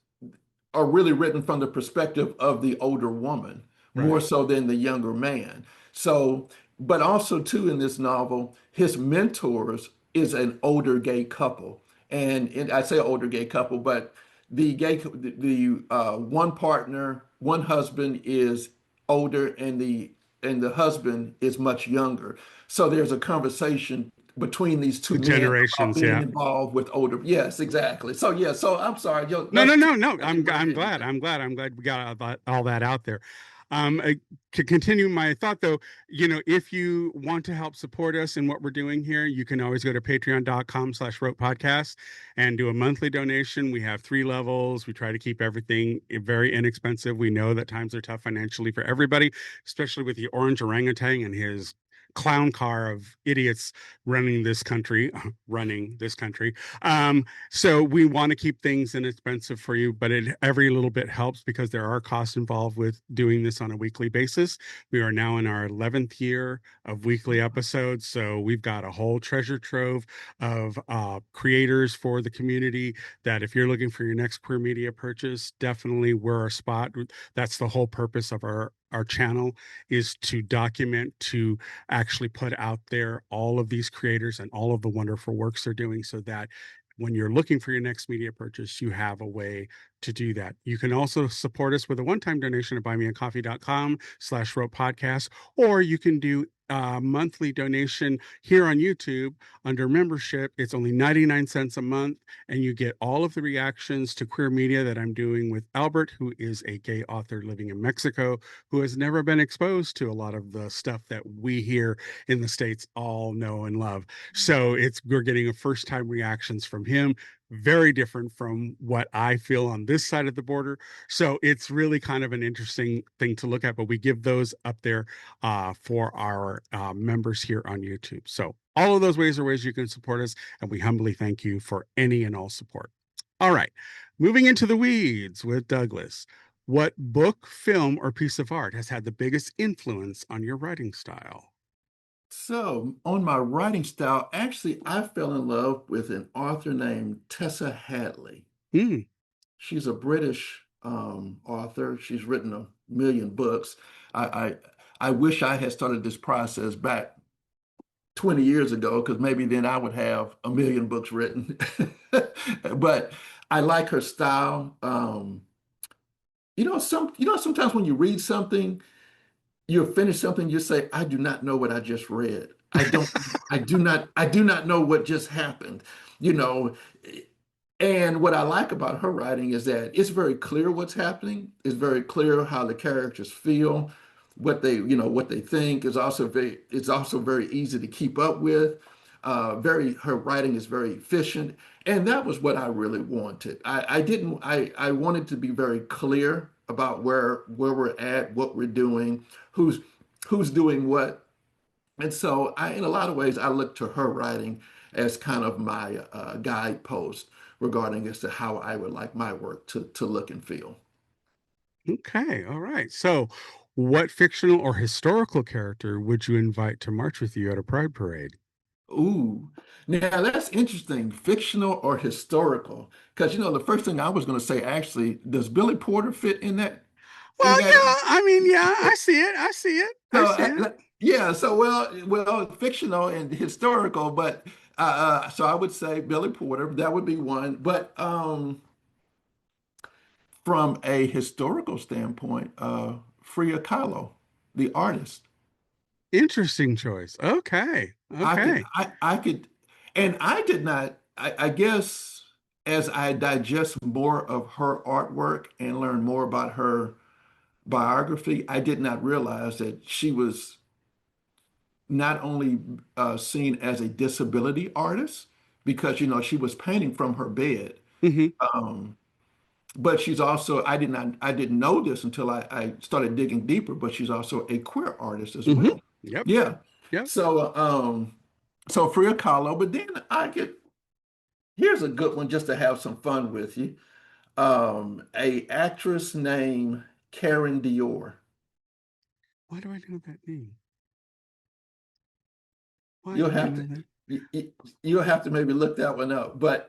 are really written from the perspective of the older woman, more Right. so than the younger man. So, but also too in this novel, his mentors is an older gay couple, and I say older gay couple, but the one partner, one husband is older, and the husband is much younger. So there's a conversation between these two The men about generations, being yeah. involved with older. Yes, exactly. So yeah, so I'm sorry, No, that's no, too no, no. much what I I'm didn't glad. say. I'm glad we got all that out there. To continue my thought though, if you want to help support us in what we're doing here, you can always go to patreon.com/rope podcast and do a monthly donation. We have 3 levels. We try to keep everything very inexpensive. We know that times are tough financially for everybody, especially with the orange orangutan and his clown car of idiots running this country, running this country. So we want to keep things inexpensive for you, but every little bit helps because there are costs involved with doing this on a weekly basis. We are now in our 11th year of weekly episodes, so we've got a whole treasure trove of creators for the community. That if you're looking for your next queer media purchase, definitely we're our spot. That's the whole purpose of our channel, is to document, to actually put out there all of these creators and all of the wonderful works they're doing, so that when you're looking for your next media purchase, you have a way to do that. You can also support us with a one-time donation at buymeacoffee.com/rope podcast, or you can do a monthly donation here on YouTube under membership. It's only 99 cents a month, and you get all of the reactions to queer media that I'm doing with Albert, who is a gay author living in Mexico, who has never been exposed to a lot of the stuff that we here in the States all know and love. So we're getting a first time reactions from him, very different from what I feel on this side of the border. So it's really kind of an interesting thing to look at, but we give those up there for our members here on YouTube. So all of those ways are ways you can support us, and we humbly thank you for any and all support. All right, moving into the weeds with Douglas. What book, film, or piece of art has had the biggest influence on your writing style? So, on my writing style, actually, I fell in love with an author named Tessa Hadley. Mm, She's a British author. She's written a million books. I, I I wish I had started this process back 20 years ago, because maybe then I would have a million books written. But I like her style. Sometimes when you read something, you'll finish something, you say, I do not know what I just read. I don't, I do not know what just happened, you know. And what I like about her writing is that it's very clear what's happening. It's very clear how the characters feel, what they, what they think is also it's also very easy to keep up with. Her writing is very efficient. And that was what I really wanted. I didn't, I wanted to be very clear about where we're at, what we're doing, who's doing what. And so in a lot of ways, I look to her writing as kind of my guidepost regarding as to how I would like my work to look and feel. Okay, all right. So, what fictional or historical character would you invite to march with you at a pride parade? Ooh, now that's interesting, fictional or historical? Because the first thing I was going to say actually, does Billy Porter fit in that in Well, that? yeah, I mean, yeah, I see it. I see it. I So see it. yeah, so fictional and historical, but so I would say Billy Porter. That would be one, but from a historical standpoint, Frida Kahlo, the artist. Interesting choice. Okay. Okay. I could, and I did not, I guess as I digest more of her artwork and learn more about her biography, I did not realize that she was not only seen as a disability artist because, she was painting from her bed. Hmm. Um, But she's also, I didn't know this until I started digging deeper, but she's also a queer artist as Hmm. well. Yep. Yeah. Yep. So Frida Kahlo, but then here's a good one just to have some fun with you. A actress named Karen Dior. Why do I know that name? Why You'll do I have know to, that? you'll have to maybe look that one up, but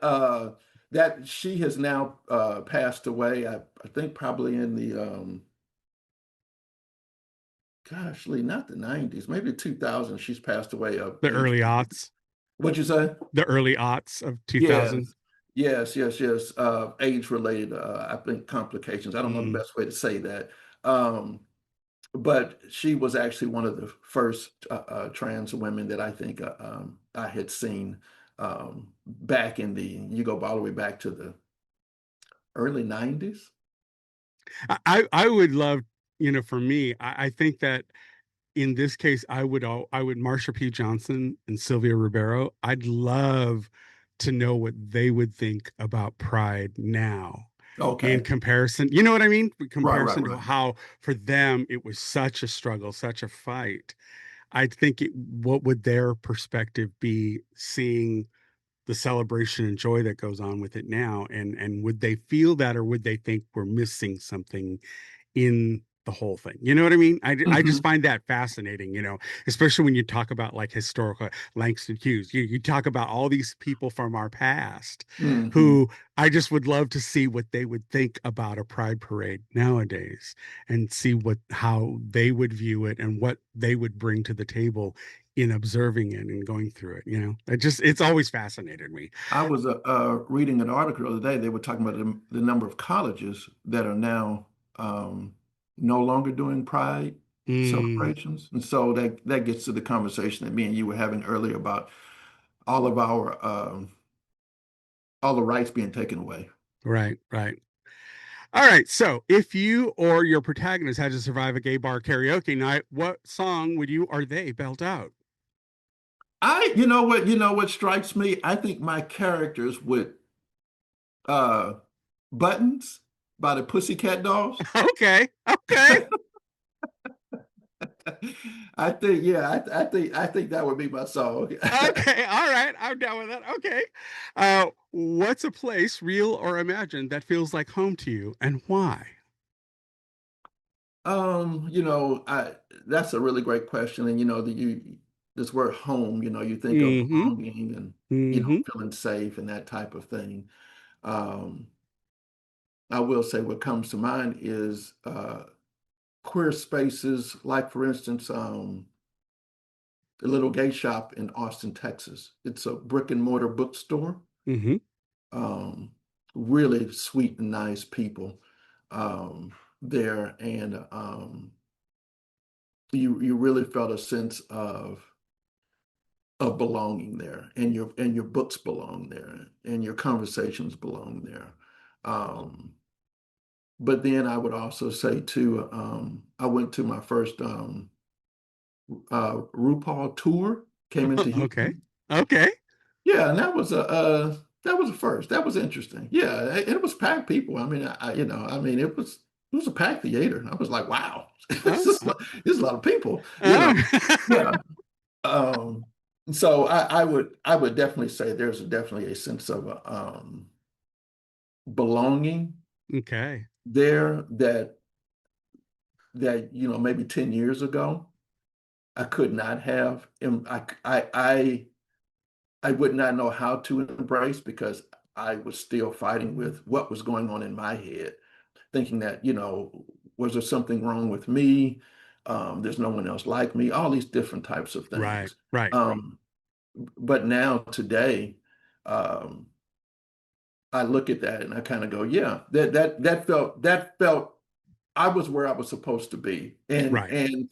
that she has now passed away. I think probably in the, gosh, Lee, not the 90s, maybe 2000. She's passed away of The age. early aughts, What'd you say? the early aughts of 2000. Yes, yes. Age related, I think complications. I don't know the Mm, best way to say that. Um, but she was actually one of the first trans women that I think I had seen back in you go all the way back to the early 90s. I would love, for me, I think that in this case, I would Marsha P. Johnson and Sylvia Ribeiro. I'd love to know what they would think about Pride now in Okay. comparison. You know what I mean? In Right, comparison to right. how for them it was such a struggle, such a fight. I think what would their perspective be seeing the celebration and joy that goes on with it now, and would they feel that, or would they think we're missing something in the whole thing? You know what I mean? I just Hmm. find that fascinating, especially when you talk about like historical Langston Hughes. You talk about all these people from our past Hmm. who I just would love to see what they would think about a pride parade nowadays and see how they would view it and what they would bring to the table in observing it and going through it. It's always fascinated me. I was reading an article the other day. They were talking about the number of colleges that are now no longer doing Pride Mm, celebrations, and so that gets to the conversation that me and you were having earlier about all of our all the rights being taken away. right, right. All right. So, if you or your protagonist had to survive a gay bar karaoke night, what song would you or they belt out? You know what strikes me? I think my characters would uh, Buttons by the Pussycat Dolls. Okay. Okay. I think that would be my song. Okay. All right. I'm down with that. Okay. What's a place, real or imagined, that feels like home to you, and why? I that's a really great question. And this word home, you think of Mm-hmm. belonging and Mm-hmm. feeling safe and that type of thing. Um, I will say what comes to mind is queer spaces, like for instance, the Little Gay Shop in Austin, Texas. It's a brick and mortar bookstore. Mm-hmm. Um, Really sweet and nice people there, and you really felt a sense of of belonging there, and your books belong there, and your conversations belong there. Um, but then I would also say too, I went to my first RuPaul tour, came into Okay. Houston. Okay. Yeah, and that was a first. That was interesting. Yeah, it was packed people. I mean, I mean, it was a packed theater. I was like, wow, Oh, it's a lot of people. oh. Yeah. Um, so I would definitely say there's definitely a sense of belonging Okay. there that maybe 10 years ago I could not have. I would not know how to embrace because I was still fighting with what was going on in my head, thinking that, was there something wrong with me? There's no one else like me, all these different types of Right. things. Right. Um, but now today, um, I look at that and I kind of go, yeah, that felt I was where I was supposed to be. And Right. and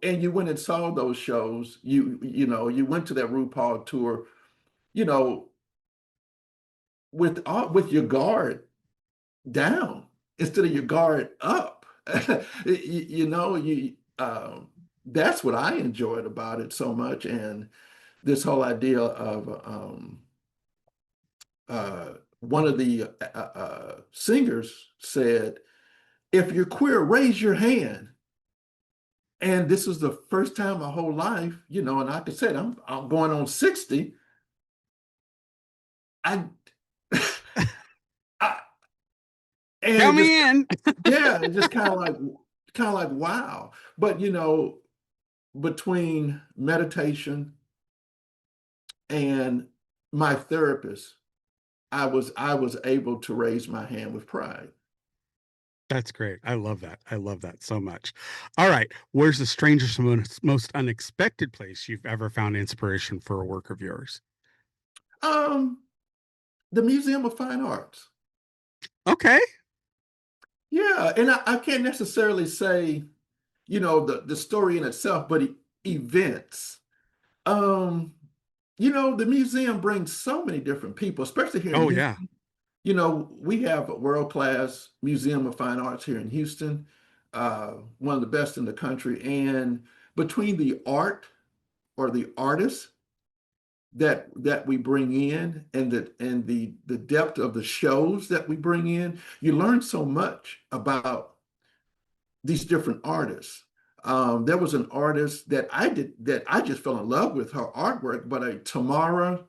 and you went and saw those shows. You went to that RuPaul tour, you know, with your guard down instead of your guard up. You know, that's what I enjoyed about it so much. And this whole idea of one of the singers said, if you're queer, raise your hand. And this was the first time my whole life, and like I said, I'm going on 60. I, I and Count it just me in. yeah, it just kind of like wow. But between meditation and my therapist, I was able to raise my hand with pride. That's great. I love that. I love that so much. All right. Where's the strangest, most unexpected place you've ever found inspiration for a work of yours? Um, the Museum of Fine Arts. Okay. Yeah, and I can't necessarily say, the story in itself, but events. Um, the museum brings so many different people, especially here in Oh, yeah. Houston. We have a world-class Museum of Fine Arts here in Houston, one of the best in the country. And between the art or the artists that we bring in and the depth of the shows that we bring in, you learn so much about these different artists. There was an artist that I just fell in love with her artwork, but a Tamara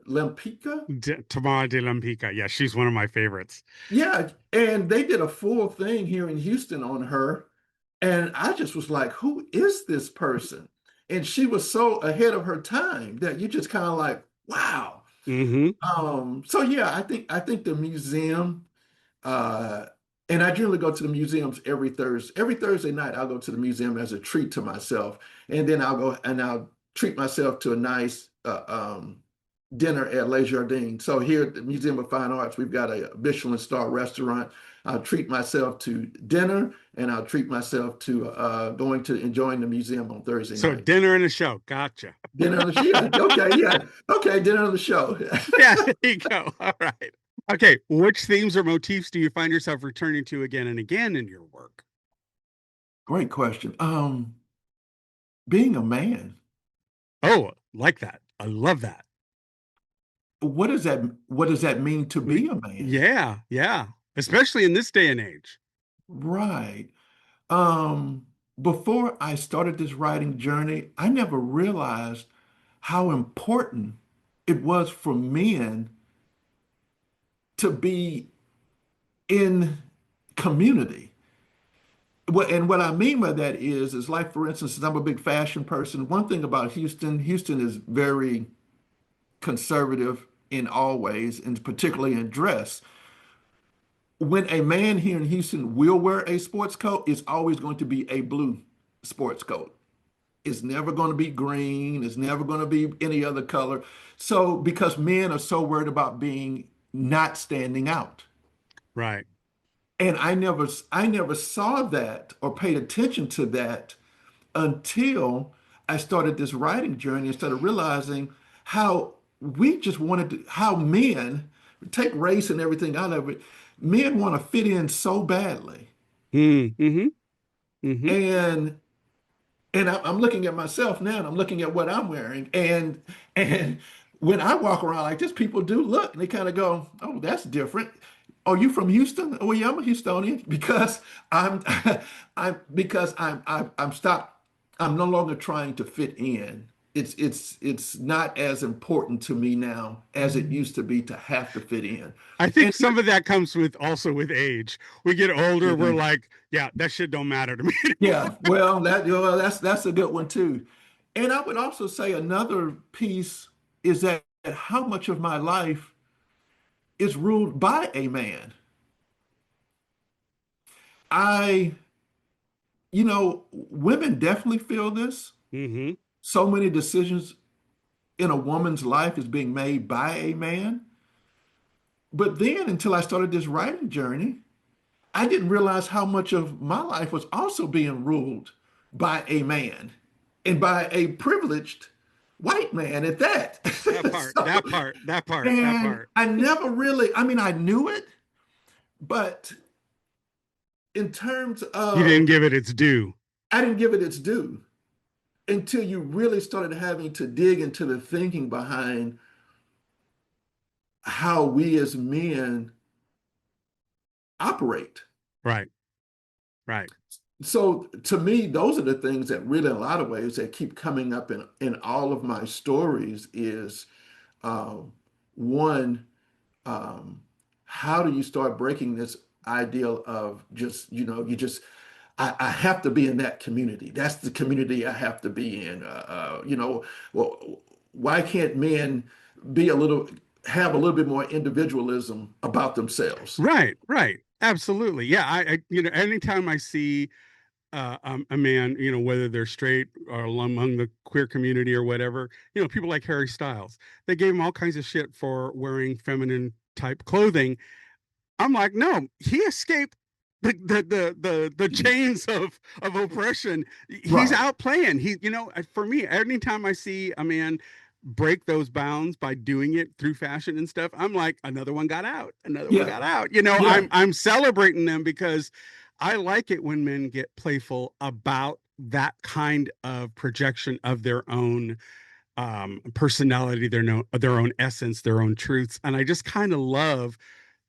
Lempica. Tamara de Lampica. Yeah, she's one of my favorites. Yeah, and they did a full thing here in Houston on her. And I just was like, who is this person? And she was so ahead of her time that you just kind of like, wow. Hmm. So yeah, I think the museum, uh, and I generally go to the museums every Thursday. Every Thursday night, I'll go to the museum as a treat to myself, and then I'll go and I'll treat myself to a nice dinner at Les Jardins. So here at the Museum of Fine Arts, we've got a Michelin star restaurant. I'll treat myself to dinner, and I'll treat myself to going to enjoying the museum on Thursday So night. dinner and a show. Gotcha. Dinner on the show. Yeah, okay, yeah, okay. Dinner on the show. Yeah, there you go. All right. Okay. Which themes or motifs do you find yourself returning to again and again in your work? Great question. Being a man, Oh, like that. I love that. what does that mean to be a man? Yeah. Yeah. Especially in this day and age. Right. Um, Before I started this writing journey, I never realized how important it was for men to be in community. And what I mean by that is like, for instance, I'm a big fashion person. One thing about Houston is very conservative in all ways, and particularly in dress. When a man here in Houston will wear a sports coat, it's always going to be a blue sports coat. It's never going to be green. It's never going to be any other color. So, because men are so worried about being not standing out. Right. And I never saw that or paid attention to that until I started this writing journey and started realizing how we just wanted to, how men, take race and everything out of it, men want to fit in so badly. Mm-hmm. Mm-hmm. And I'm looking at myself now and I'm looking at what I'm wearing. And when I walk around like this, people do look and they kind of go, "Oh, that's different. Are you from Houston?" "Oh, yeah, I'm a Houstonian," because I'm I'm stopped. I'm no longer trying to fit in. It's not as important to me now as it used to be to have to fit in. I think And some of that comes with also with age. We get older, we're yeah, like, yeah, that shit don't matter to me anymore. yeah, well, that's a good one too. And I would also say another piece is that how much of my life is ruled by a man. I, women definitely feel this. Mm-hmm. So many decisions in a woman's life is being made by a man. But then until I started this writing journey, I didn't realize how much of my life was also being ruled by a man and by a privileged white man at that. That part, So, that part, that part, that and part. I never really, I mean, I knew it, but in terms You didn't of, give it its due. I didn't give it its due until you really started having to dig into the thinking behind how we as men operate. Right, right. So to me, those are the things that really, in a lot of ways, that keep coming up in all of my stories is um, one, um, how do you start breaking this ideal of just, I have to be in that community. That's the community I have to be in. Well, why can't men be have a little bit more individualism about themselves? Right, right. Absolutely. Yeah, anytime I see a man, whether they're straight or among the queer community or whatever, people like Harry Styles, they gave him all kinds of shit for wearing feminine type clothing. I'm like, no, he escaped the chains of oppression. He's Right. out playing. For me, anytime I see a man break those bounds by doing it through fashion and stuff, I'm like, another one got out. Another one Yeah. got out. Yeah. I'm celebrating them because I like it when men get playful about that kind of projection of their own personality, their own essence, their own truths. And I just kind of love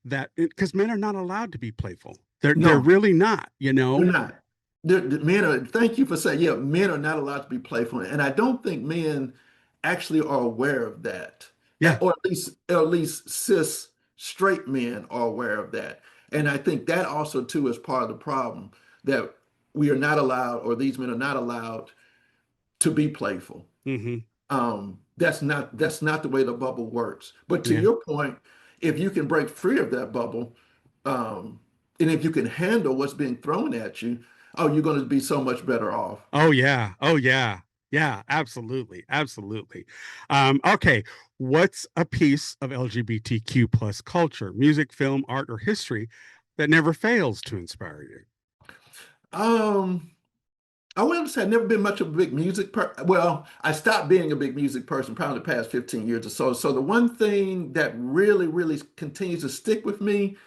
that because men are not allowed to be playful. They're No. really not, you They're know? not. Men are, thank you for saying, yeah, men are not allowed to be playful. And I don't think men actually are aware of that. Yeah. Or at least cis straight men are aware of that. And I think that also too is part of the problem that we are not allowed, or these men are not allowed to be playful. Hmm. That's not the way the bubble works. But to Yeah. your point, if you can break free of that bubble, um, and if you can handle what's being thrown at you, oh, you're going to be so much better off. Oh yeah. Oh yeah. Yeah, absolutely. Absolutely. Okay. What's a piece of LGBTQ plus culture, music, film, art, or history that never fails to inspire you? Um, I will say I've never been much of a big Well, I stopped being a big music person probably the past 15 years or so. So the one thing that really, really continues to stick with me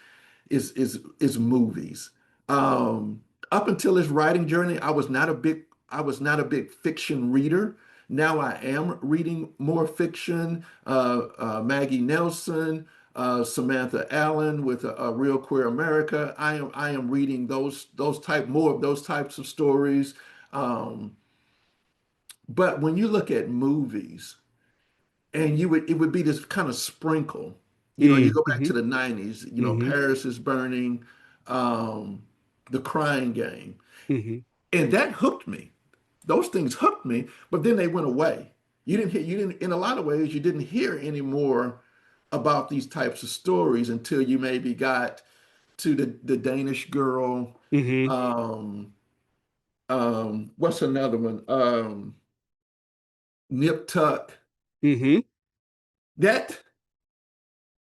is movies. Um, Up until this writing journey, I was not a big fiction reader. Now I am reading more fiction. Maggie Nelson, Samantha Allen with a Real Queer America. I am reading more of those types of stories. Um, but when you look at movies, and it would be this kind of sprinkle. You go back Mm-hmm. to the 90s, Mm-hmm. Paris is Burning, um, The Crying Game. Mm-hmm. And that hooked me. Those things hooked me, but then they went away. You didn't, in a lot of ways, you didn't hear any more about these types of stories until you maybe got to the Danish Girl. Mm-hmm. Um, what's another one? Nip Tuck. Mm-hmm. That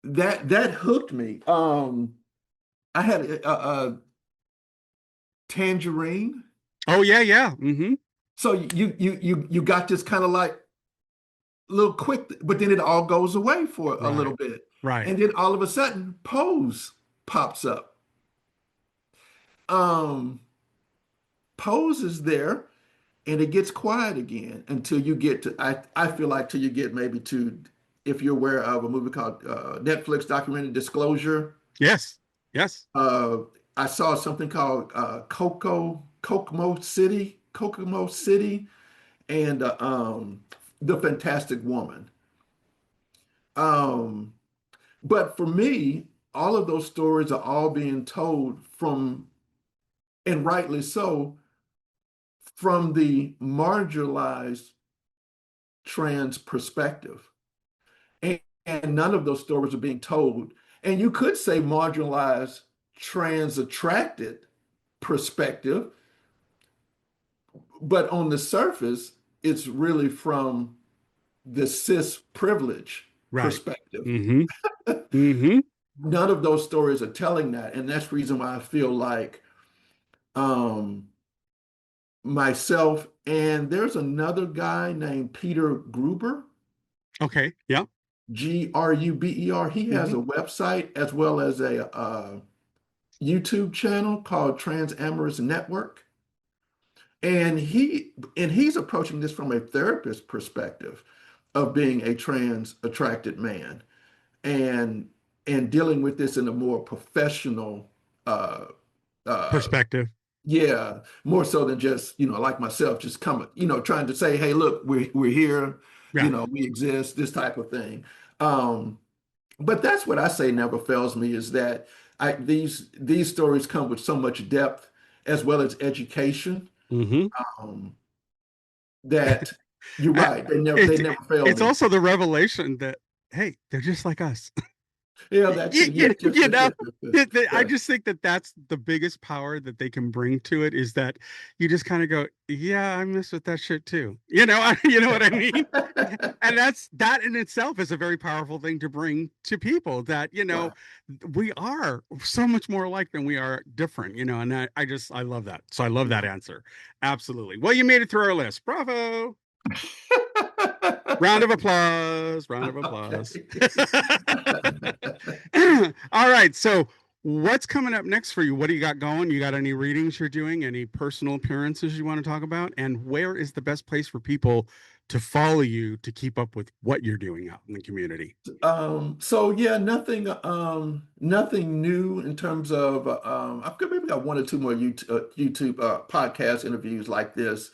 that hooked me. I had a Tangerine. Oh yeah, yeah. Mm-hmm. So you got this kind of like little quick, but then it all goes away for a Right. little bit. Right. And then all of a sudden, Pose pops up. Um, Pose is there and it gets quiet again until you get to, I feel like till you get maybe to, if you're aware of a movie called Netflix documentary Disclosure. Yes. Yes. Uh, I saw something called Kokomo City, and The Fantastic Woman. Um, but for me, all of those stories are all being told from, and rightly so, from the marginalized trans perspective. And none of those stories are being told. And you could say marginalized trans attracted perspective, but on the surface, it's really from the cis privilege Right. perspective. Mm-hmm. Mm-hmm. None of those stories are telling that. And that's the reason why I feel like um, myself, and there's another guy named Peter Gruber, Okay. Yeah. Gruber. He has Mm-hmm. a website as well as a YouTube channel called Trans Amorous Network. And he's approaching this from a therapist perspective of being a trans attracted man and and dealing with this in a more professional uh uh Perspective. yeah, more so than just, like myself, just coming, trying to say, hey, look, we're here, Yeah. we exist, this type of thing. Um, but that's what I say never fails me is that these stories come with so much depth as well as education, Mm-hmm. um, that you're I- right. They It's never fail it's me. also the revelation that hey, they're just like us. Yeah, that too. Yes, yes, You yes, know, yes, yes, yes. I Yes. just think that that's the biggest power that they can bring to it is that you just kind of go, yeah, I mess with that shit too. You know what I mean? And that in itself is a very powerful thing to bring to people that, Right. we are so much more alike than we are different, and I love that. So I love that Yeah. answer. Absolutely. Well, you made it through our list. Bravo. Round of applause. Round of applause. Okay. All right. So, what's coming up next for you? What do you got going? You got any readings you're doing? Any personal appearances you want to talk about? And where is the best place for people to follow you to keep up with what you're doing out in the community? So yeah, nothing new in terms of I've maybe got one or two more YouTube podcast interviews like this.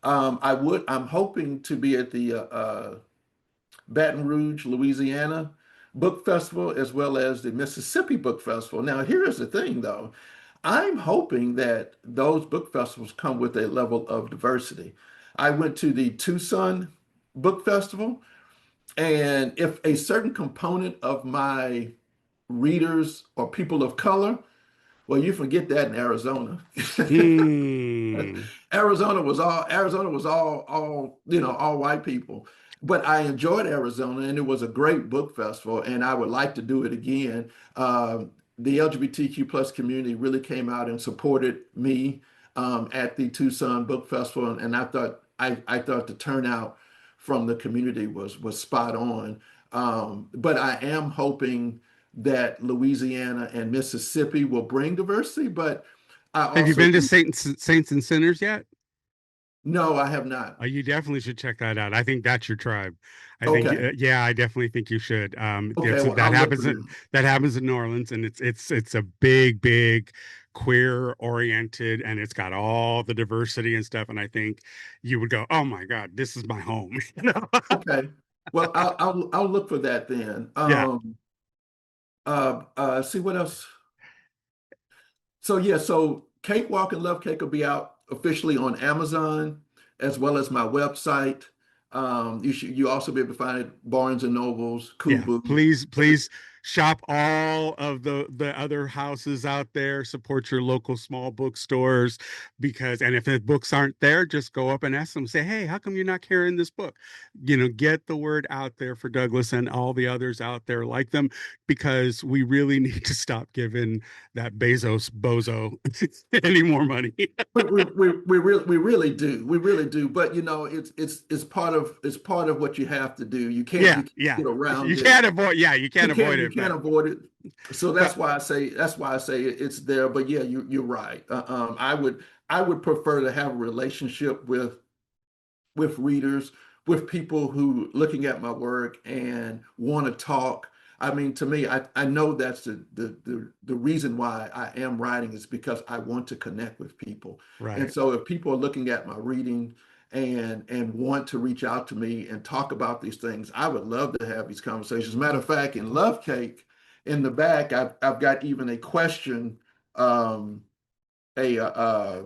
I'm hoping to be at the Baton Rouge, Louisiana Book Festival as well as the Mississippi Book Festival. Now, here's the thing though. I'm hoping that those book festivals come with a level of diversity. I went to the Tucson Book Festival, and if a certain component of my readers are people of color, well, you forget that in Arizona. Hmm. Arizona was all all white people. But I enjoyed Arizona, and it was a great book festival, and I would like to do it again. The LGBTQ plus community really came out and supported me at the Tucson Book Festival, and I thought the turnout from the community was spot on. But I am hoping that Louisiana and Mississippi will bring diversity, but I Have you also been to do. Saints and Sinners yet? No, I have not. You definitely should check that out. I think that's your tribe. I think, Okay. yeah, I definitely think you should. Okay, well, I'll look for them. That happens in New Orleans, and it's a big queer oriented, and it's got all the diversity and stuff. And I think you would go, oh my God, this is my home. Okay. Well, I'll look for that then. Yeah, See what else. So yeah, so Cakewalk and Love Cake will be out officially on Amazon as well as my website. You also be able to find it Barnes and Nobles, yeah. Kubu. Please, Every- please shop all of the other houses out there, support your local small bookstores, because and if the books aren't there, just go up and ask them, say, hey, how come you're not carrying this book? Get the word out there for Douglas and all the others out there like them, because we really need to stop giving that Bezos bozo any more money. We really do. But it's part of what you have to do. Yeah, You can't yeah. get around You it. can't avoid, yeah, you can't avoid You it, can't but avoid it. So well, that's why I say it's there. But yeah, you're right. I would prefer to have a relationship with readers, with people who looking at my work and want to talk. I mean, to me, I know that's the reason why I am writing is because I want to connect with people. And right. so if people are looking at my reading and want to reach out to me and talk about these things, I would love to have these conversations. Matter of fact, in Love Cake, in the back, I've got even a question, um, a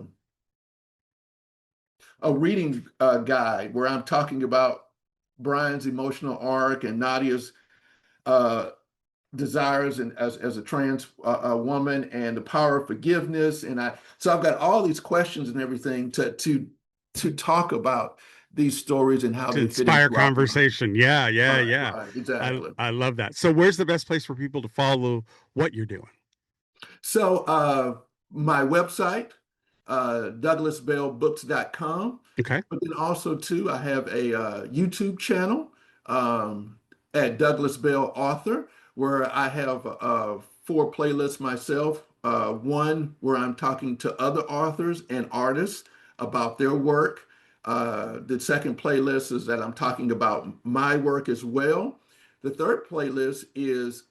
reading guide where I'm talking about Brian's emotional arc and Nadia's uh, desires and as a trans woman and the power of forgiveness. And so I've got all these questions and everything to talk about these stories and how To they fit inspire into our lives. conversation. Yeah, yeah, Right, yeah. right, I exactly. I love that. So where's the best place for people to follow what you're doing? So my website, douglasbellbooks.com, Okay. but then also too, I have a YouTube channel um, at Douglas Bell Author, where I have four playlists myself. One where I'm talking to other authors and artists about their work. The second playlist is that I'm talking about my work as well. The third playlist is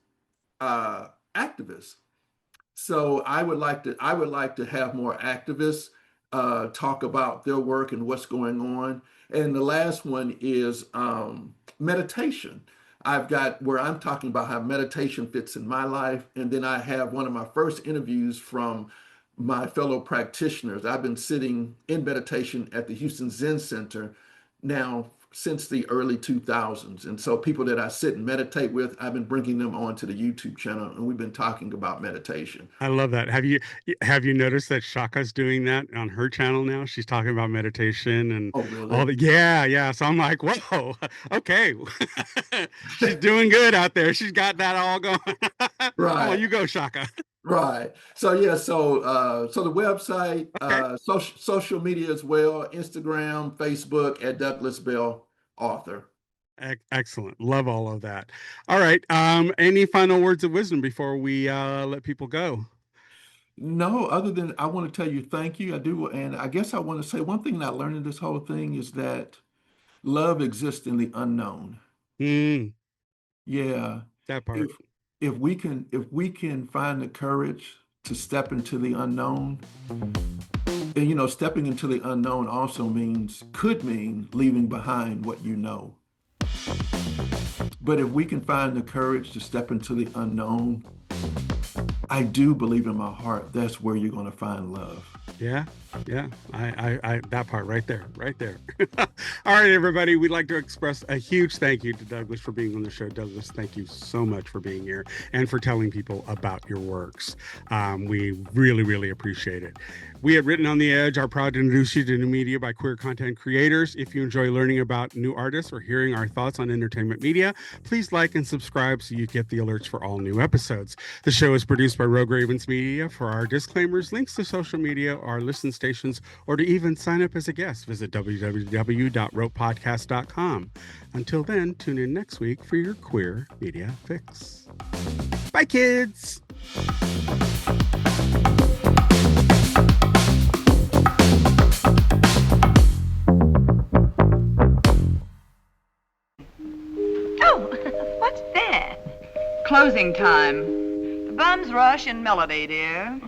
activists. So I would like to have more activists talk about their work and what's going on. And the last one is meditation. I've got where I'm talking about how meditation fits in my life, and then I have one of my first interviews from my fellow practitioners. I've been sitting in meditation at the Houston Zen Center now since the early 2000s. And so people that I sit and meditate with, I've been bringing them onto the YouTube channel and we've been talking about meditation. I love that. Have you noticed that Shaka's doing that on her channel now? She's talking about meditation and Oh, all really? the yeah, yeah. So I'm like, whoa, okay. She's doing good out there. She's got that all going. Come on, Right, you go, Shaka. right. So yeah, so the website, Okay. social media as well, Instagram, Facebook at Douglas Bell Author. Excellent. Love all of that. All right. Any final words of wisdom before we let people go? No, other than I want to tell you thank you. I do, and I guess I want to say one thing that I learned in this whole thing is that love exists in the unknown. Mm, Yeah. that part. If if we can find the courage to step into the unknown, and stepping into the unknown also could mean leaving behind what you know. But if we can find the courage to step into the unknown, I do believe in my heart that's where you're going to find love. Yeah, yeah. That part right there, right there. All right, everybody. We'd like to express a huge thank you to Douglas for being on the show. Douglas, thank you so much for being here and for telling people about your works. We really, really appreciate it. We at Written on the Edge are proud to introduce you to new media by queer content creators. If you enjoy learning about new artists or hearing our thoughts on entertainment media, please like and subscribe so you get the alerts for all new episodes. The show is produced by Rogue Ravens Media. For our disclaimers, links to social media, our listen stations, or to even sign up as a guest, visit www.ropepodcast.com. Until then, tune in next week for your queer media fix. Bye, kids. Oh, what's that? Closing time. The bums rush in melody, dear.